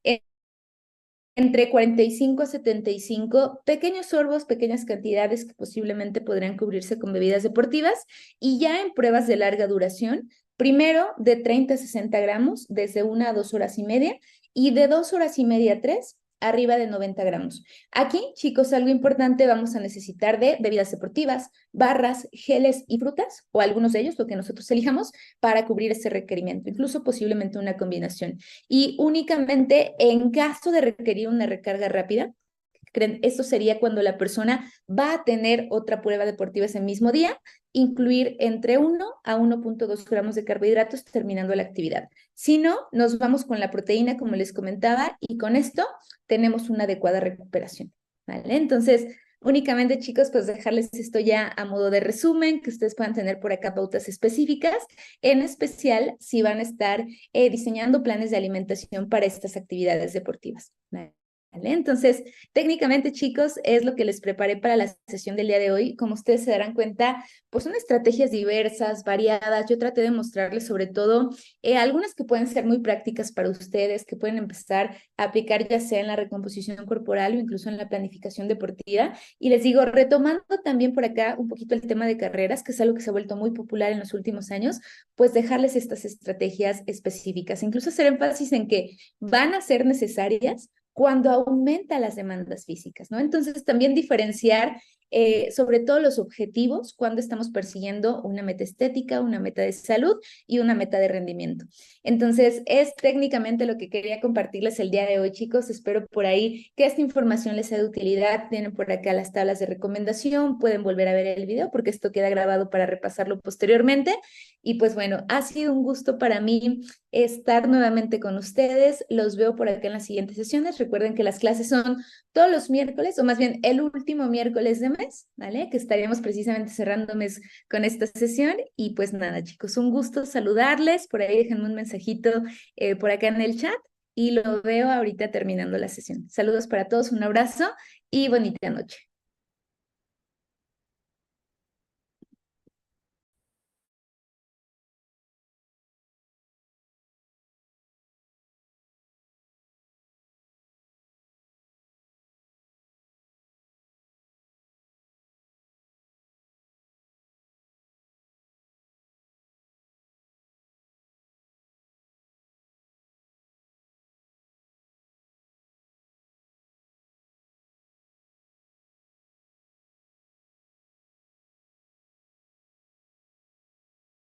Entre 45 a 75, pequeños sorbos, pequeñas cantidades que posiblemente podrían cubrirse con bebidas deportivas, y ya en pruebas de larga duración, primero de 30 a 60 gramos, desde 1 a 2 horas y media, y de 2 horas y media a 3, arriba de 90 gramos. Aquí, chicos, algo importante, vamos a necesitar de bebidas deportivas, barras, geles y frutas, o algunos de ellos, lo que nosotros elijamos, para cubrir ese requerimiento, incluso posiblemente una combinación. Y únicamente en caso de requerir una recarga rápida, esto sería cuando la persona va a tener otra prueba deportiva ese mismo día, incluir entre 1 a 1.2 gramos de carbohidratos terminando la actividad. Si no, nos vamos con la proteína, como les comentaba, y con esto tenemos una adecuada recuperación, ¿vale? Entonces, únicamente, chicos, pues dejarles esto ya a modo de resumen, que ustedes puedan tener por acá pautas específicas, en especial si van a estar diseñando planes de alimentación para estas actividades deportivas, ¿vale? ¿Vale? Entonces, técnicamente, chicos, es lo que les preparé para la sesión del día de hoy. Como ustedes se darán cuenta, pues son estrategias diversas, variadas. Yo traté de mostrarles sobre todo algunas que pueden ser muy prácticas para ustedes, que pueden empezar a aplicar ya sea en la recomposición corporal o incluso en la planificación deportiva. Y les digo, retomando también por acá un poquito el tema de carreras, que es algo que se ha vuelto muy popular en los últimos años, pues dejarles estas estrategias específicas. Incluso hacer énfasis en que van a ser necesarias cuando aumenta las demandas físicas, ¿no? Entonces, también diferenciar sobre todo los objetivos cuando estamos persiguiendo una meta estética, una meta de salud y una meta de rendimiento. Entonces, es técnicamente lo que quería compartirles el día de hoy, chicos. Espero por ahí que esta información les sea de utilidad. Tienen por acá las tablas de recomendación, pueden volver a ver el video porque esto queda grabado para repasarlo posteriormente. Y pues bueno, ha sido un gusto para mí estar nuevamente con ustedes. Los veo por acá en las siguientes sesiones. Recuerden que las clases son todos los miércoles, o más bien el último miércoles de mes, mes, ¿vale? Que estaríamos precisamente cerrando mes con esta sesión. Y pues nada, chicos, un gusto saludarles. Por ahí déjenme un mensajito por acá en el chat y lo veo ahorita terminando la sesión. Saludos para todos, un abrazo y bonita noche.